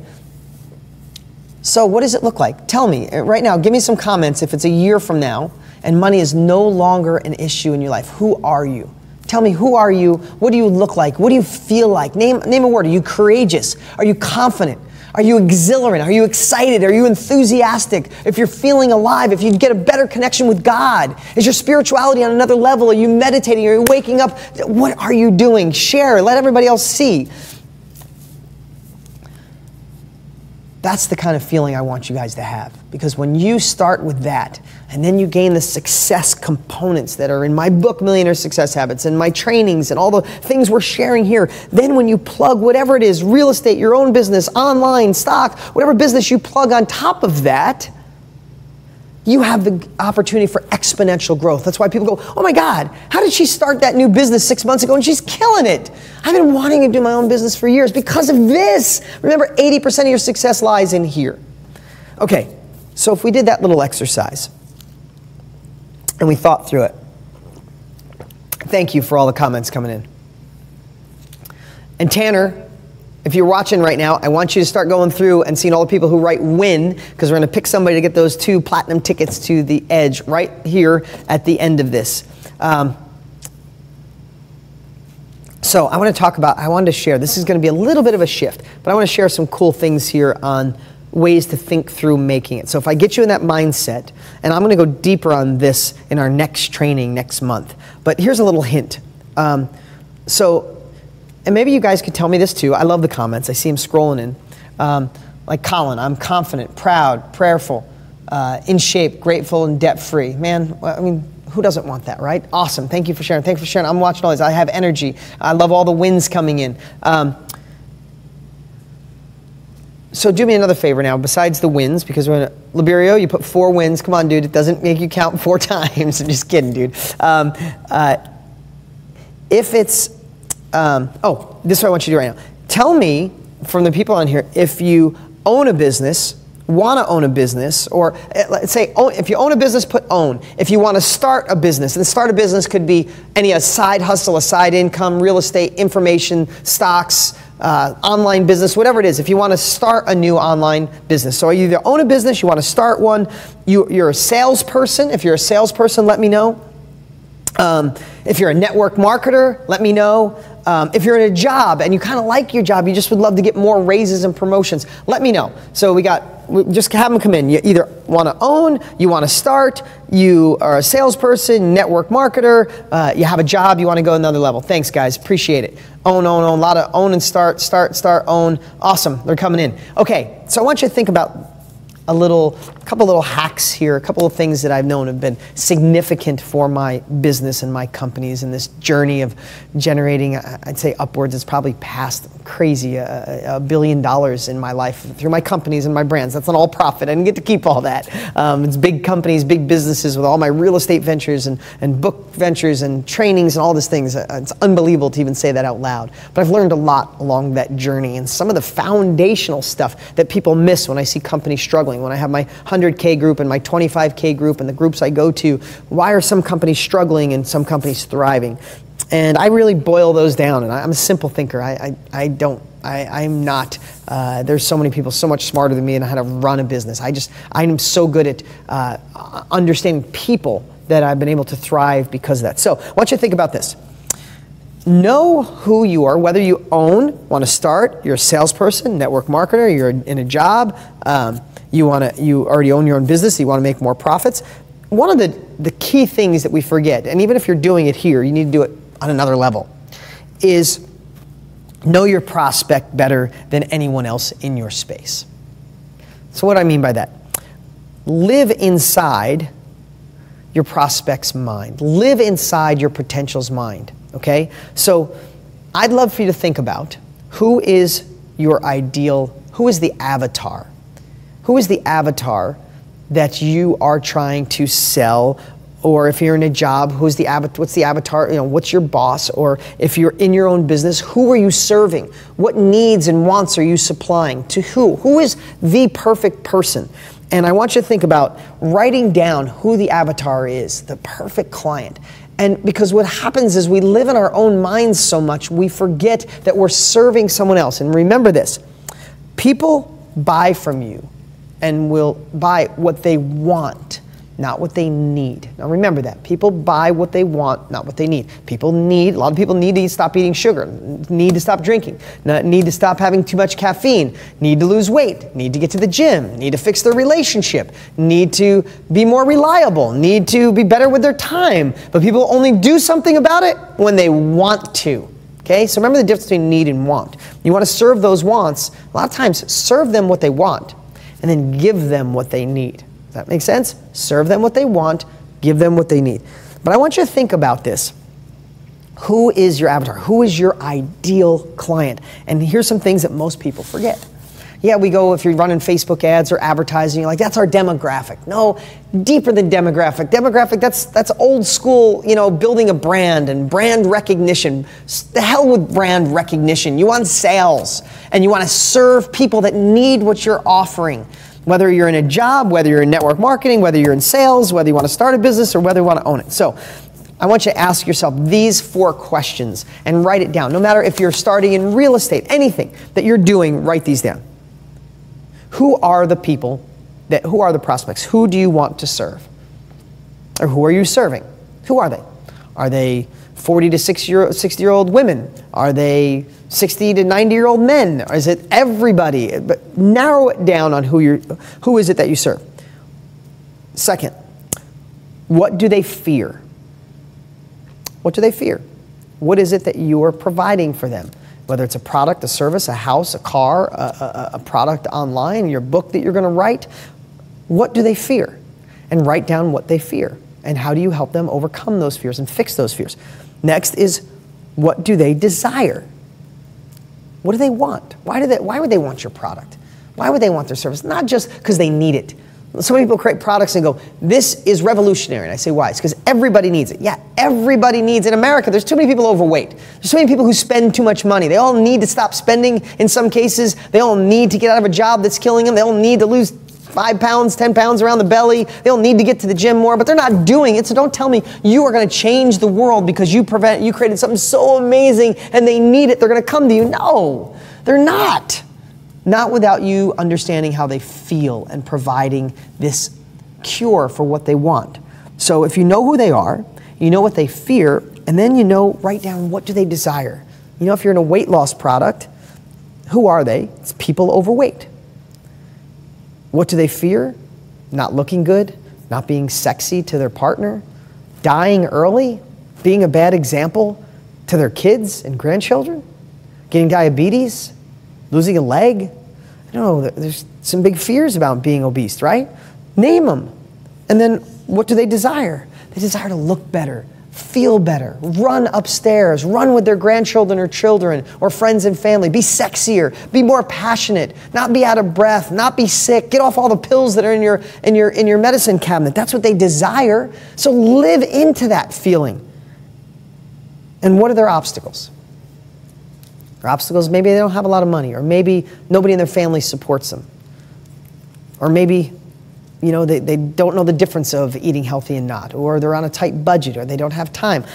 So what does it look like? Tell me right now, give me some comments if it's a year from now and money is no longer an issue in your life. Who are you? Tell me, who are you? What do you look like? What do you feel like? Name a word. Are you courageous? Are you confident? Are you exhilarant? Are you excited? Are you enthusiastic? If you're feeling alive, if you get a better connection with God, is your spirituality on another level? Are you meditating? Are you waking up? What are you doing? Share. Let everybody else see. That's the kind of feeling I want you guys to have. Because when you start with that, and then you gain the success components that are in my book, Millionaire Success Habits, and my trainings, and all the things we're sharing here, then when you plug whatever it is, real estate, your own business, online, stock, whatever business you plug on top of that, you have the opportunity for exponential growth. That's why people go, oh my God, how did she start that new business 6 months ago and she's killing it? I've been wanting to do my own business for years because of this. Remember, 80% of your success lies in here. Okay, so if we did that little exercise and we thought through it, thank you for all the comments coming in. And Tanner, if you're watching right now, I want you to start going through and seeing all the people who write win, because we're going to pick somebody to get those 2 platinum tickets to the Edge right here at the end of this. So I want to talk about, I wanted to share, this is going to be a little bit of a shift, but I want to share some cool things here on ways to think through making it. So if I get you in that mindset, and I'm going to go deeper on this in our next training next month, but here's a little hint. And maybe you guys could tell me this too. I love the comments. I see them scrolling in. Like Colin, I'm confident, proud, prayerful, in shape, grateful, and debt-free. Man, I mean, who doesn't want that, right? Awesome. Thank you for sharing. Thanks for sharing. I'm watching all these. I have energy. I love all the wins coming in. So do me another favor now, besides the wins, because we're in Liberio, you put 4 wins. Come on, dude, it doesn't make you count 4 times. I'm just kidding, dude. If it's, this is what I want you to do right now. Tell me, from the people on here, if you own a business, want to own a business, or let's say, if you own a business, put own. If you want to start a business, and start a business could be a side hustle, a side income, real estate, information, stocks, online business, whatever it is. If you want to start a new online business. So you either own a business, you want to start one, you're a salesperson. If you're a salesperson, let me know. If you're a network marketer, let me know. If you're in a job and you kind of like your job, you just would love to get more raises and promotions, let me know. So we just have them come in. You either want to own, you want to start, you are a salesperson, network marketer, you have a job, you want to go another level. Thanks, guys. Appreciate it. Own, own, own. A lot of own and start, own. Awesome. They're coming in. Okay, so I want you to think about a couple little hacks here, a couple of things that I've known have been significant for my business and my companies in this journey of generating, I'd say upwards, it's probably past crazy, $1 billion in my life through my companies and my brands. That's not all profit. I didn't get to keep all that. It's big companies, big businesses with all my real estate ventures and book ventures and trainings and all these things. It's unbelievable to even say that out loud. But I've learned a lot along that journey, and some of the foundational stuff that people miss when I see companies struggling. When I have my 100K group and my 25K group and the groups I go to, why are some companies struggling and some companies thriving? And I really boil those down, and I'm a simple thinker. I'm not, there's so many people so much smarter than me in how to run a business. I'm so good at understanding people that I've been able to thrive because of that. So I want you to think about this. Know who you are, whether you own, want to start, you're a salesperson, network marketer, you're in a job, you already own your own business, you want to make more profits. One of the key things that we forget, and even if you're doing it here, you need to do it on another level, is know your prospect better than anyone else in your space. So what do I mean by that? Live inside your prospect's mind. Live inside your potential's mind, okay? So I'd love for you to think about who is your ideal, who is the avatar? Who is the avatar that you are trying to sell? Or if you're in a job, what's the avatar, what's your boss? Or if you're in your own business, who are you serving? What needs and wants are you supplying? To who? Who is the perfect person? And I want you to think about writing down who the avatar is, the perfect client. And because what happens is we live in our own minds so much, we forget that we're serving someone else. And remember this, people buy from you and will buy what they want, not what they need. Now remember that. People buy what they want, not what they need. A lot of people need to stop eating sugar, need to stop drinking, need to stop having too much caffeine, need to lose weight, need to get to the gym, need to fix their relationship, need to be more reliable, need to be better with their time. But people only do something about it when they want to. Okay, so remember the difference between need and want. You want to serve those wants. A lot of times, serve them what they want, and then give them what they need. Does that make sense? Serve them what they want, give them what they need. But I want you to think about this. Who is your avatar? Who is your ideal client? And here's some things that most people forget. Yeah, we go, if you're running Facebook ads or advertising, you're like, that's our demographic. No, deeper than demographic. Demographic, that's old school, building a brand and brand recognition. The hell with brand recognition. You want sales, and you want to serve people that need what you're offering. Whether you're in a job, whether you're in network marketing, whether you're in sales, whether you want to start a business, or whether you want to own it. So I want you to ask yourself these 4 questions and write it down. No matter if you're starting in real estate, anything that you're doing, write these down. Who are the people, who are the prospects? Who do you want to serve? Or who are you serving? Who are they? Are they 40 to 60-year-old women? Are they 60 to 90-year-old men? Or is it everybody? But narrow it down on who is it that you serve. Second, what do they fear? What do they fear? What is it that you are providing for them? Whether it's a product, a service, a house, a car, a product online, your book that you're going to write, what do they fear? And write down what they fear. And how do you help them overcome those fears and fix those fears? Next is, what do they desire? What do they want? Why would they want your product? Why would they want their service? Not just because they need it. So many people create products and go, this is revolutionary. And I say, why? It's because everybody needs it. Yeah, everybody needs it. In America, there's too many people overweight. There's too many people who spend too much money. They all need to stop spending in some cases. They all need to get out of a job that's killing them. They all need to lose 5 pounds, 10 pounds around the belly. They all need to get to the gym more, but they're not doing it. So don't tell me you are going to change the world because you created something so amazing and they need it. They're going to come to you. No, they're not. Not without you understanding how they feel and providing this cure for what they want. So if you know who they are, you know what they fear, and then you know, write down what do they desire. You know, if you're in a weight loss product, who are they? It's people overweight. What do they fear? Not looking good, not being sexy to their partner, dying early, being a bad example to their kids and grandchildren, getting diabetes, losing a leg. I know there's some big fears about being obese, right? Name them. And then what do they desire? They desire to look better, feel better, run upstairs, run with their grandchildren or children or friends and family, be sexier, be more passionate, not be out of breath, not be sick, get off all the pills that are in your medicine cabinet. That's what they desire. So live into that feeling. And what are their obstacles? Their obstacles, maybe they don't have a lot of money, or maybe nobody in their family supports them. Or maybe, you know, they don't know the difference of eating healthy and not, or they're on a tight budget, or they don't have time.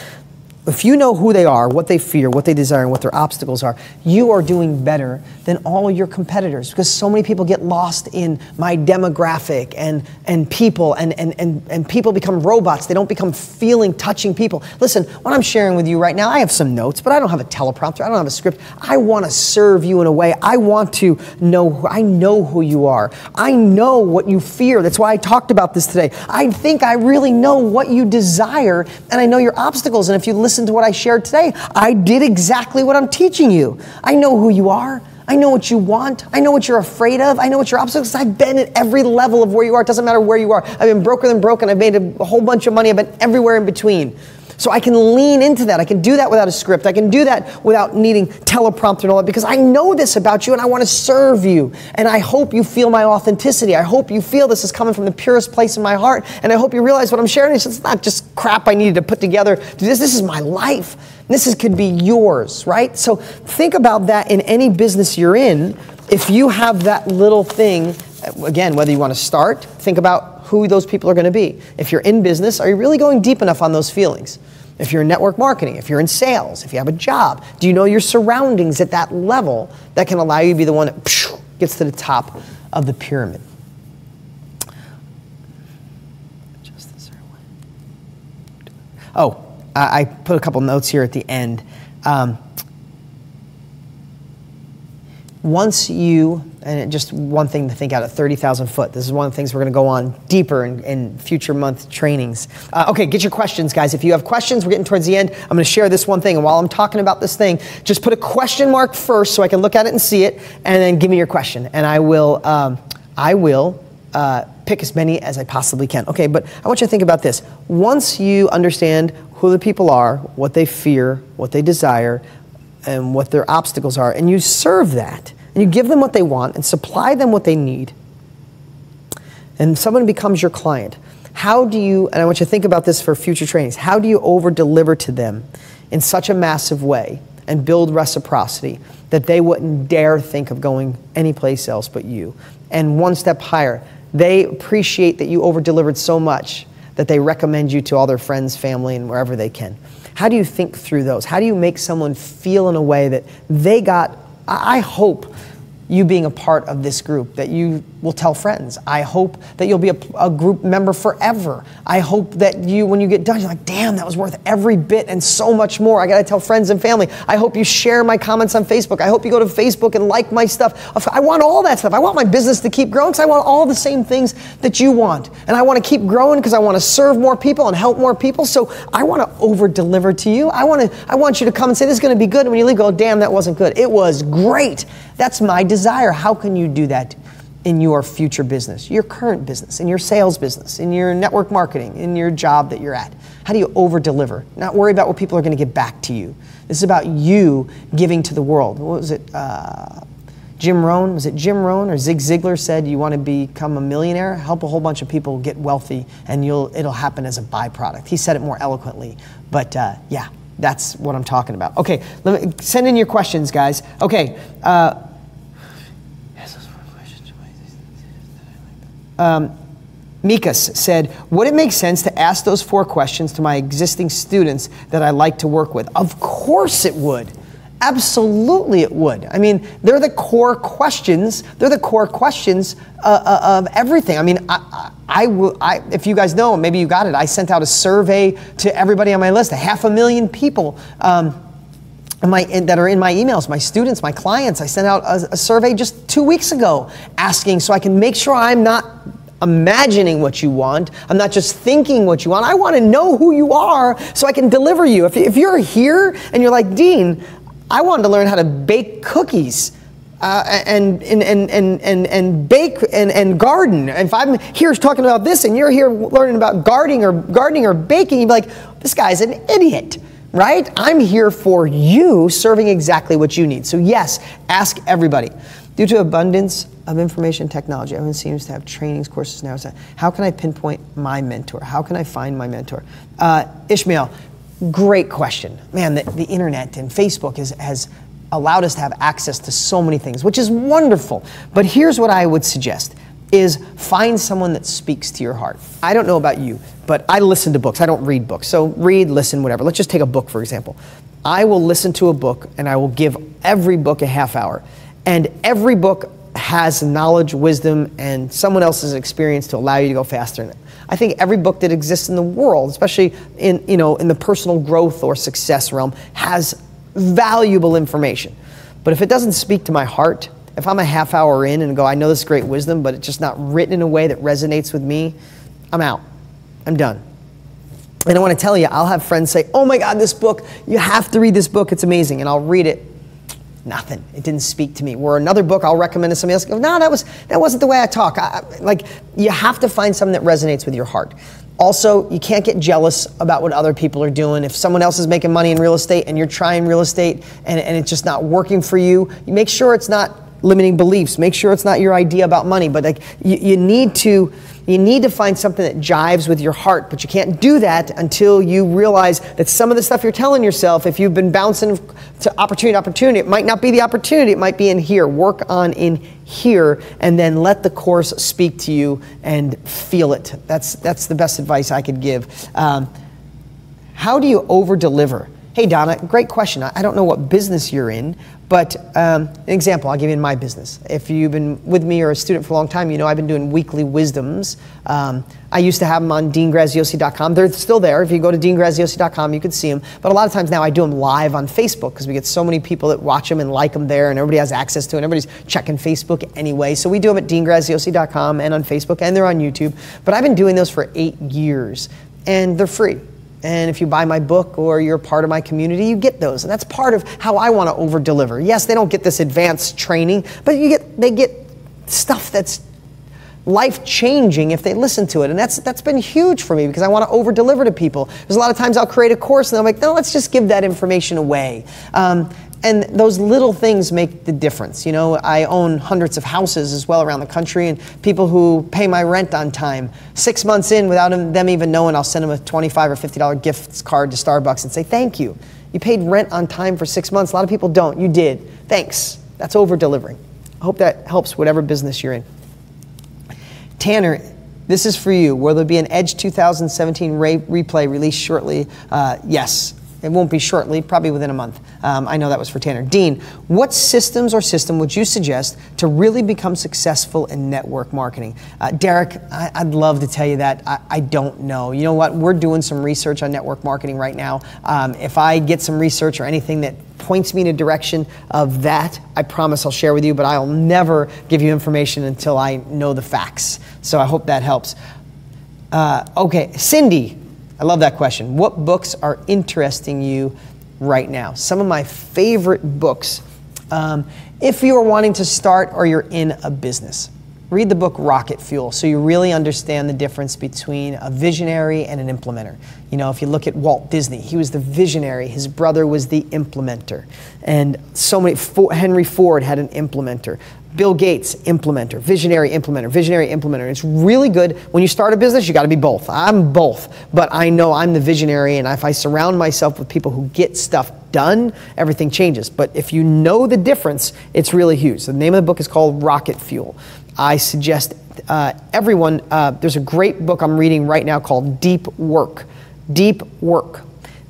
If you know who they are, what they fear, what they desire, and what their obstacles are, you are doing better than all your competitors, because so many people get lost in my demographic and people, and people become robots. They don't become feeling, touching people. Listen, what I'm sharing with you right now, I have some notes, but I don't have a teleprompter. I don't have a script. I want to serve you in a way. I want to know, I know who you are. I know what you fear. That's why I talked about this today. I think I really know what you desire, and I know your obstacles. And if you listen to what I shared today, I did exactly what I'm teaching you. I know who you are. I know what you want. I know what you're afraid of. I know what your obstacles are. I've been at every level of where you are. It doesn't matter where you are. I've been broker than broken. I've made a whole bunch of money. I've been everywhere in between. So I can lean into that. I can do that without a script. I can do that without needing teleprompter and all that, because I know this about you and I want to serve you. And I hope you feel my authenticity. I hope you feel this is coming from the purest place in my heart. And I hope you realize what I'm sharing is it's not just crap I needed to put together to do this. This is my life. Could be yours, right? So think about that in any business you're in. If you have that little thing, again, whether you want to start, think about who those people are going to be. If you're in business, are you really going deep enough on those feelings? If you're in network marketing, if you're in sales, if you have a job, do you know your surroundings at that level that can allow you to be the one that gets to the top of the pyramid? Oh, I put a couple notes here at the end. Once you, and just one thing to think out at 30,000 foot, this is one of the things we're going to go on deeper in future month trainings. Okay, get your questions, guys. If you have questions, we're getting towards the end. I'm going to share this one thing, and while I'm talking about this thing, just put a question mark first so I can look at it and see it, and then give me your question, and I will pick as many as I possibly can. Okay, but I want you to think about this. Once you understand who the people are, what they fear, what they desire, and what their obstacles are, and you serve that, and you give them what they want and supply them what they need, and someone becomes your client, how do you, and I want you to think about this for future trainings, how do you over-deliver to them in such a massive way and build reciprocity that they wouldn't dare think of going anyplace else but you? And one step higher, they appreciate that you over-delivered so much that they recommend you to all their friends, family, and wherever they can. How do you think through those? How do you make someone feel in a way that they got, I hope you being a part of this group, that you will tell friends. I hope that you'll be a group member forever. I hope that you, when you get done, you're like, damn, that was worth every bit and so much more. I gotta tell friends and family. I hope you share my comments on Facebook. I hope you go to Facebook and like my stuff. I want all that stuff. I want my business to keep growing because I want all the same things that you want. And I want to keep growing because I want to serve more people and help more people. So I want to over-deliver to you. I want you to come and say, this is going to be good. And when you leave, go, damn, that wasn't good. It was great. That's my desire. How can you do that in your future business, your current business, in your sales business, in your network marketing, in your job that you're at? How do you over-deliver? Not worry about what people are going to give back to you. This is about you giving to the world. What was it? Jim Rohn, was it Jim Rohn or Zig Ziglar said, you want to become a millionaire? Help a whole bunch of people get wealthy and it'll happen as a byproduct. He said it more eloquently, but yeah, that's what I'm talking about. Okay, send in your questions, guys. Okay. Mikas said, would it make sense to ask those 4 questions to my existing students that I like to work with? Of course it would. Absolutely it would. I mean, they're the core questions. They're the core questions of everything. I mean, if you guys know, maybe you got it, I sent out a survey to everybody on my list, 500,000 people that are in my emails, my students, my clients. I sent out a survey just 2 weeks ago asking so I can make sure I'm not imagining what you want. I'm not just thinking what you want. I want to know who you are so I can deliver you. If you're here and you're like, Dean, I wanted to learn how to bake cookies and bake and garden. And if I'm here talking about this and you're here learning about gardening or baking, you'd be like, this guy's an idiot, right? I'm here for you, serving exactly what you need. So yes, ask everybody. Due to abundance of information technology, everyone seems to have trainings, courses now. How can I pinpoint my mentor? How can I find my mentor? Ishmael, great question. Man, the internet and Facebook has allowed us to have access to so many things, which is wonderful. But here's what I would suggest, is find someone that speaks to your heart. I don't know about you, but I listen to books. I don't read books. So read, listen, whatever. Let's just take a book, for example. I will listen to a book and I will give every book a half hour. And every book has knowledge, wisdom, and someone else's experience to allow you to go faster in it. I think every book that exists in the world, especially in the personal growth or success realm, has valuable information. But if it doesn't speak to my heart, if I'm a half hour in and go, I know this is great wisdom, but it's just not written in a way that resonates with me, I'm out. I'm done. And I want to tell you, I'll have friends say, oh my God, this book, you have to read this book, it's amazing. And I'll read it. Nothing. It didn't speak to me. Or another book I'll recommend to somebody else. Go, no, that wasn't the way I talk. You have to find something that resonates with your heart. Also, you can't get jealous about what other people are doing. If someone else is making money in real estate and you're trying real estate and it's just not working for you, you make sure it's not limiting beliefs. Make sure it's not your idea about money. But you need to find something that jives with your heart, but you can't do that until you realize that some of the stuff you're telling yourself, if you've been bouncing to opportunity, it might not be the opportunity, it might be in here. Work on in here, and then let the course speak to you and feel it. That's the best advice I could give. How do you over-deliver? Hey, Donna, great question. I don't know what business you're in, but an example I'll give you in my business. If you've been with me or a student for a long time, you know I've been doing weekly wisdoms. I used to have them on deangraziosi.com. They're still there. If you go to deangraziosi.com, you can see them. But a lot of times now I do them live on Facebook because we get so many people that watch them and like them there, and everybody has access to it. Everybody's checking Facebook anyway. So we do them at deangraziosi.com and on Facebook, and they're on YouTube. But I've been doing those for 8 years, and they're free. And if you buy my book or you're part of my community, you get those. And that's part of how I want to over-deliver. Yes, they don't get this advanced training, but they get stuff that's life-changing if they listen to it. And that's been huge for me because I want to over-deliver to people. There's a lot of times I'll create a course and I'm like, no, let's just give that information away. And those little things make the difference. You know, I own hundreds of houses as well around the country, and people who pay my rent on time, 6 months in without them even knowing, I'll send them a $25 or $50 gift card to Starbucks and say, thank you. You paid rent on time for 6 months. A lot of people don't. You did. Thanks. That's over-delivering. I hope that helps whatever business you're in. Tanner, this is for you. Will there be an Edge 2017 replay released shortly? Yes. It won't be shortly, probably within a month. I know that was for Tanner. Dean, what systems or system would you suggest to really become successful in network marketing? Derek, I'd love to tell you that. I don't know. You know what? We're doing some research on network marketing right now. If I get some research or anything that points me in a direction of that, I promise I'll share with you, but I'll never give you information until I know the facts. So I hope that helps. Okay, Cindy. I love that question. What books are interesting you right now? Some of my favorite books, if you are wanting to start or you're in a business. read the book Rocket Fuel so you really understand the difference between a visionary and an implementer. You know, if you look at Walt Disney, he was the visionary, his brother was the implementer. And so many, Henry Ford had an implementer. Bill Gates, implementer, visionary implementer, visionary implementer. It's really good. When you start a business, you got to be both. I'm both, but I know I'm the visionary, and if I surround myself with people who get stuff done, everything changes. But if you know the difference, it's really huge. The name of the book is called Rocket Fuel. I suggest everyone, there's a great book I'm reading right now called Deep Work. Deep Work.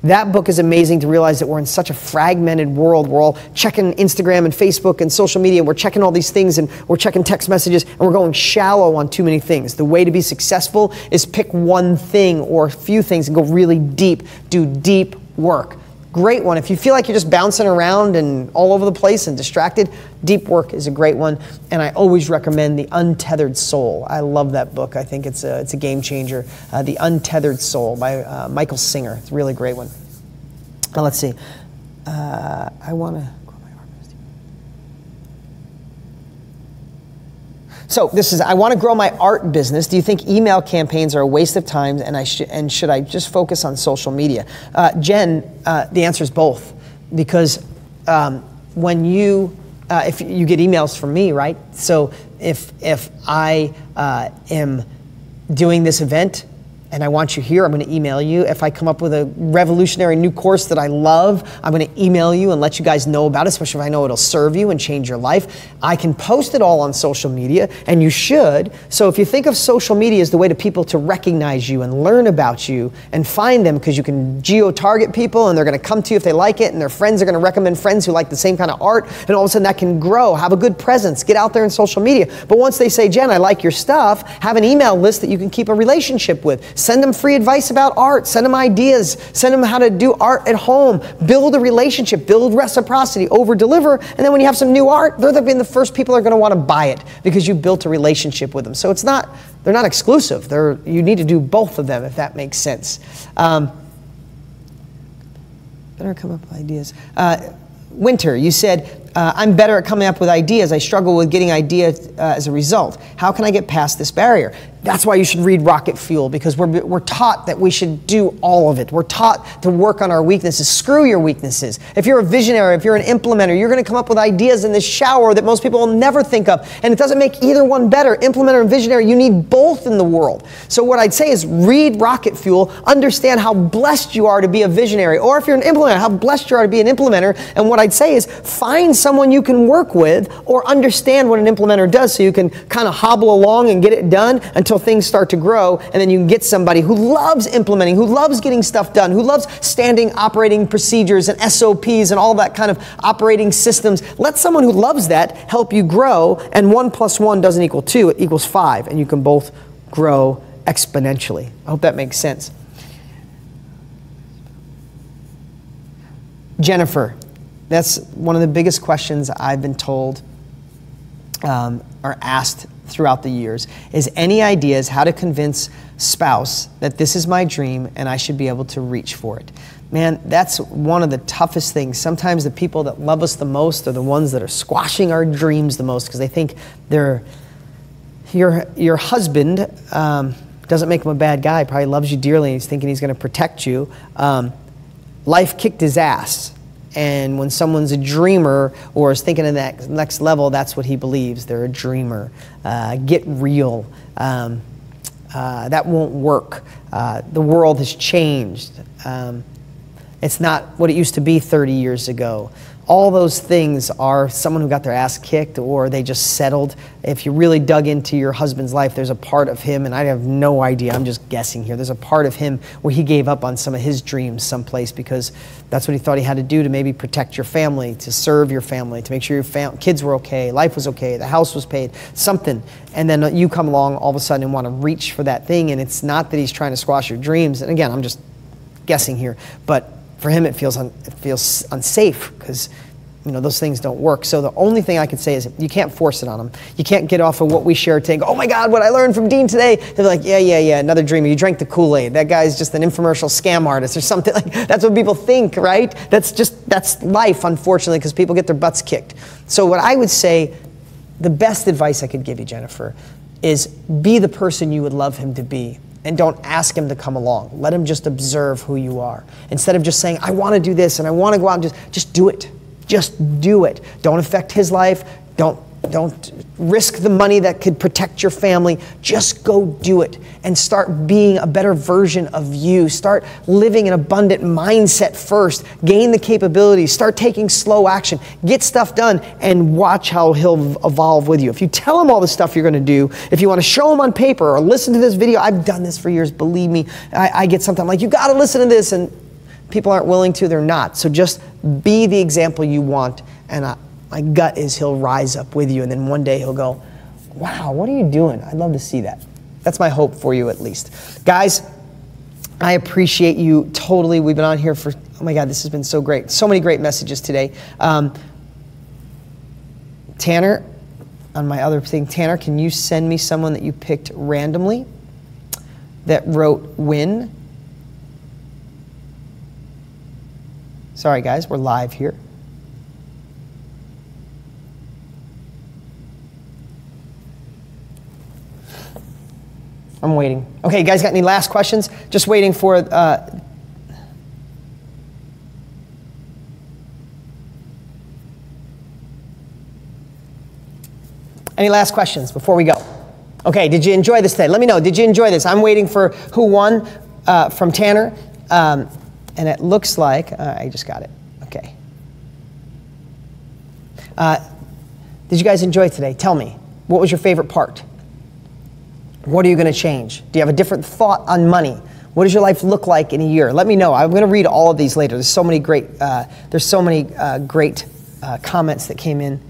That book is amazing to realize that we're in such a fragmented world. We're all checking Instagram and Facebook and social media. We're checking all these things, and we're checking text messages, and we're going shallow on too many things. The way to be successful is pick one thing or a few things and go really deep. Do deep work. Great one. If you feel like you're just bouncing around and all over the place and distracted, Deep Work is a great one. And I always recommend The Untethered Soul. I love that book. I think it's a game changer. The Untethered Soul by Michael Singer. It's a really great one. Now let's see. I want to... So this is, I want to grow my art business. Do you think email campaigns are a waste of time, and should I just focus on social media? Jen, the answer is both, because when you, if you get emails from me, right? So if I am doing this event and I want you here, I'm going to email you. If I come up with a revolutionary new course that I love, I'm going to email you and let you guys know about it, especially if I know it'll serve you and change your life. I can post it all on social media, and you should. So if you think of social media as the way to people to recognize you and learn about you and find them, because you can geo-target people and they're going to come to you if they like it, and their friends are going to recommend friends who like the same kind of art, and all of a sudden that can grow. Have a good presence. Get out there in social media. But once they say, Jen, I like your stuff, have an email list that you can keep a relationship with. Send them free advice about art. Send them ideas. Send them how to do art at home. Build a relationship. Build reciprocity. Over-deliver. And then when you have some new art, they're the first people that are going to want to buy it because you built a relationship with them. So they're not exclusive. You need to do both of them, if that makes sense. Better come up with ideas. Winter, you said, I'm better at coming up with ideas. I struggle with getting ideas as a result. How can I get past this barrier? That's why you should read Rocket Fuel, because we're taught that we should do all of it. We're taught to work on our weaknesses. Screw your weaknesses. If you're a visionary, if you're an implementer, you're going to come up with ideas in this shower that most people will never think of. And it doesn't make either one better. Implementer and visionary, you need both in the world. So what I'd say is read Rocket Fuel, understand how blessed you are to be a visionary. Or if you're an implementer, how blessed you are to be an implementer. And what I'd say is find someone you can work with or understand what an implementer does so you can kind of hobble along and get it done until things start to grow, and then you can get somebody who loves implementing, who loves getting stuff done, who loves standing operating procedures and SOPs and all that kind of operating systems. Let someone who loves that help you grow, and 1 + 1 doesn't equal 2, it equals 5, and you can both grow exponentially. I hope that makes sense. Jennifer, that's one of the biggest questions I've been told or asked throughout the years, is any ideas how to convince spouse that this is my dream and I should be able to reach for it? Man, that's one of the toughest things. Sometimes the people that love us the most are the ones that are squashing our dreams the most, because they think your husband doesn't make him a bad guy, probably loves you dearly, and he's thinking he's going to protect you. Life kicked his ass. And when someone's a dreamer or is thinking of that next level, that's what he believes. They're a dreamer. Get real. That won't work. The world has changed. It's not what it used to be 30 years ago. All those things are someone who got their ass kicked, or they just settled. If you really dug into your husband's life, there's a part of him, and I have no idea, I'm just guessing here, there's a part of him where he gave up on some of his dreams someplace because that's what he thought he had to do to maybe protect your family, to serve your family, to make sure your kids were okay, life was okay, the house was paid, something. And then you come along all of a sudden and want to reach for that thing, and it's not that he's trying to squash your dreams. And again, I'm just guessing here, but for him, it feels unsafe because those things don't work. So the only thing I can say is you can't force it on them. You can't get off of what we share today and go, oh my God, what I learned from Dean today. They're like, yeah, another dreamer. You drank the Kool-Aid. That guy's just an infomercial scam artist or something. Like, that's what people think, right? That's life, unfortunately, because people get their butts kicked. So what I would say, the best advice I could give you, Jennifer, is be the person you would love him to be. And don't ask him to come along. Let him just observe who you are. Instead of just saying, I want to do this and I want to go out and just do it. Just do it. Don't affect his life. Don't risk the money that could protect your family. Just go do it and start being a better version of you. Start living an abundant mindset first. Gain the capabilities. Start taking slow action. Get stuff done and watch how he'll evolve with you. If you tell him all the stuff you're going to do, if you want to show him on paper or listen to this video, I've done this for years, believe me. I get something like, you got to listen to this, and people aren't willing to, they're not. So just be the example you want, and my gut is he'll rise up with you, and then one day he'll go, wow, what are you doing? I'd love to see that. That's my hope for you, at least. Guys, I appreciate you totally. We've been on here for, oh my God, this has been so great. So many great messages today. Tanner, on my other thing, Tanner, can you send me someone that you picked randomly that wrote win? Sorry, guys, we're live here. I'm waiting. Okay, you guys got any last questions? Just waiting for... any last questions before we go? Okay, did you enjoy this today? Let me know. Did you enjoy this? I'm waiting for who won from Tanner. And it looks like... I just got it. Okay. Did you guys enjoy today? Tell me. What was your favorite part? What are you going to change? Do you have a different thought on money? What does your life look like in a year? Let me know. I'm going to read all of these later. There's so many great comments that came in.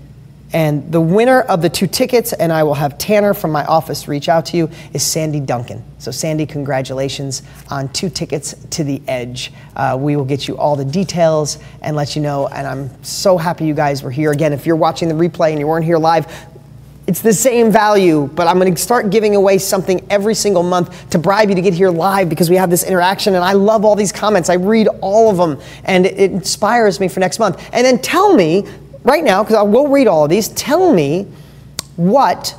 And the winner of the 2 tickets, and I will have Tanner from my office reach out to you, is Sandy Duncan. So Sandy, congratulations on 2 tickets to the Edge. We will get you all the details and let you know. And I'm so happy you guys were here. Again, if you're watching the replay and you weren't here live, it's the same value, but I'm going to start giving away something every single month to bribe you to get here live, because we have this interaction, and I love all these comments. I read all of them, and it inspires me for next month. And then tell me right now, because I will read all of these, tell me what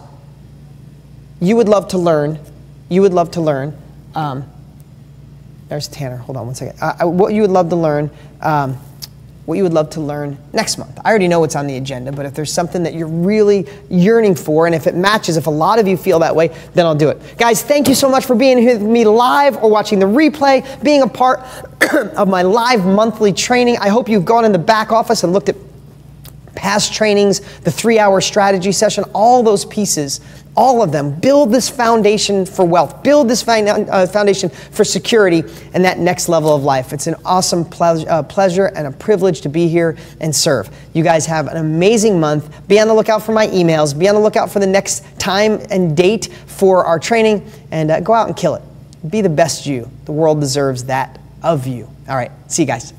you would love to learn. You would love to learn. There's Tanner. Hold on one second. What you would love to learn. What you would love to learn next month. I already know what's on the agenda, but if there's something that you're really yearning for, and if it matches, if a lot of you feel that way, then I'll do it. Guys, thank you so much for being here with me live or watching the replay, being a part of my live monthly training. I hope you've gone in the back office and looked at past trainings, the 3-hour strategy session, all those pieces, all of them. Build this foundation for wealth. Build this foundation for security and that next level of life. It's an awesome pleasure and a privilege to be here and serve. You guys have an amazing month. Be on the lookout for my emails. Be on the lookout for the next time and date for our training, and go out and kill it. Be the best you. The world deserves that of you. All right. See you guys.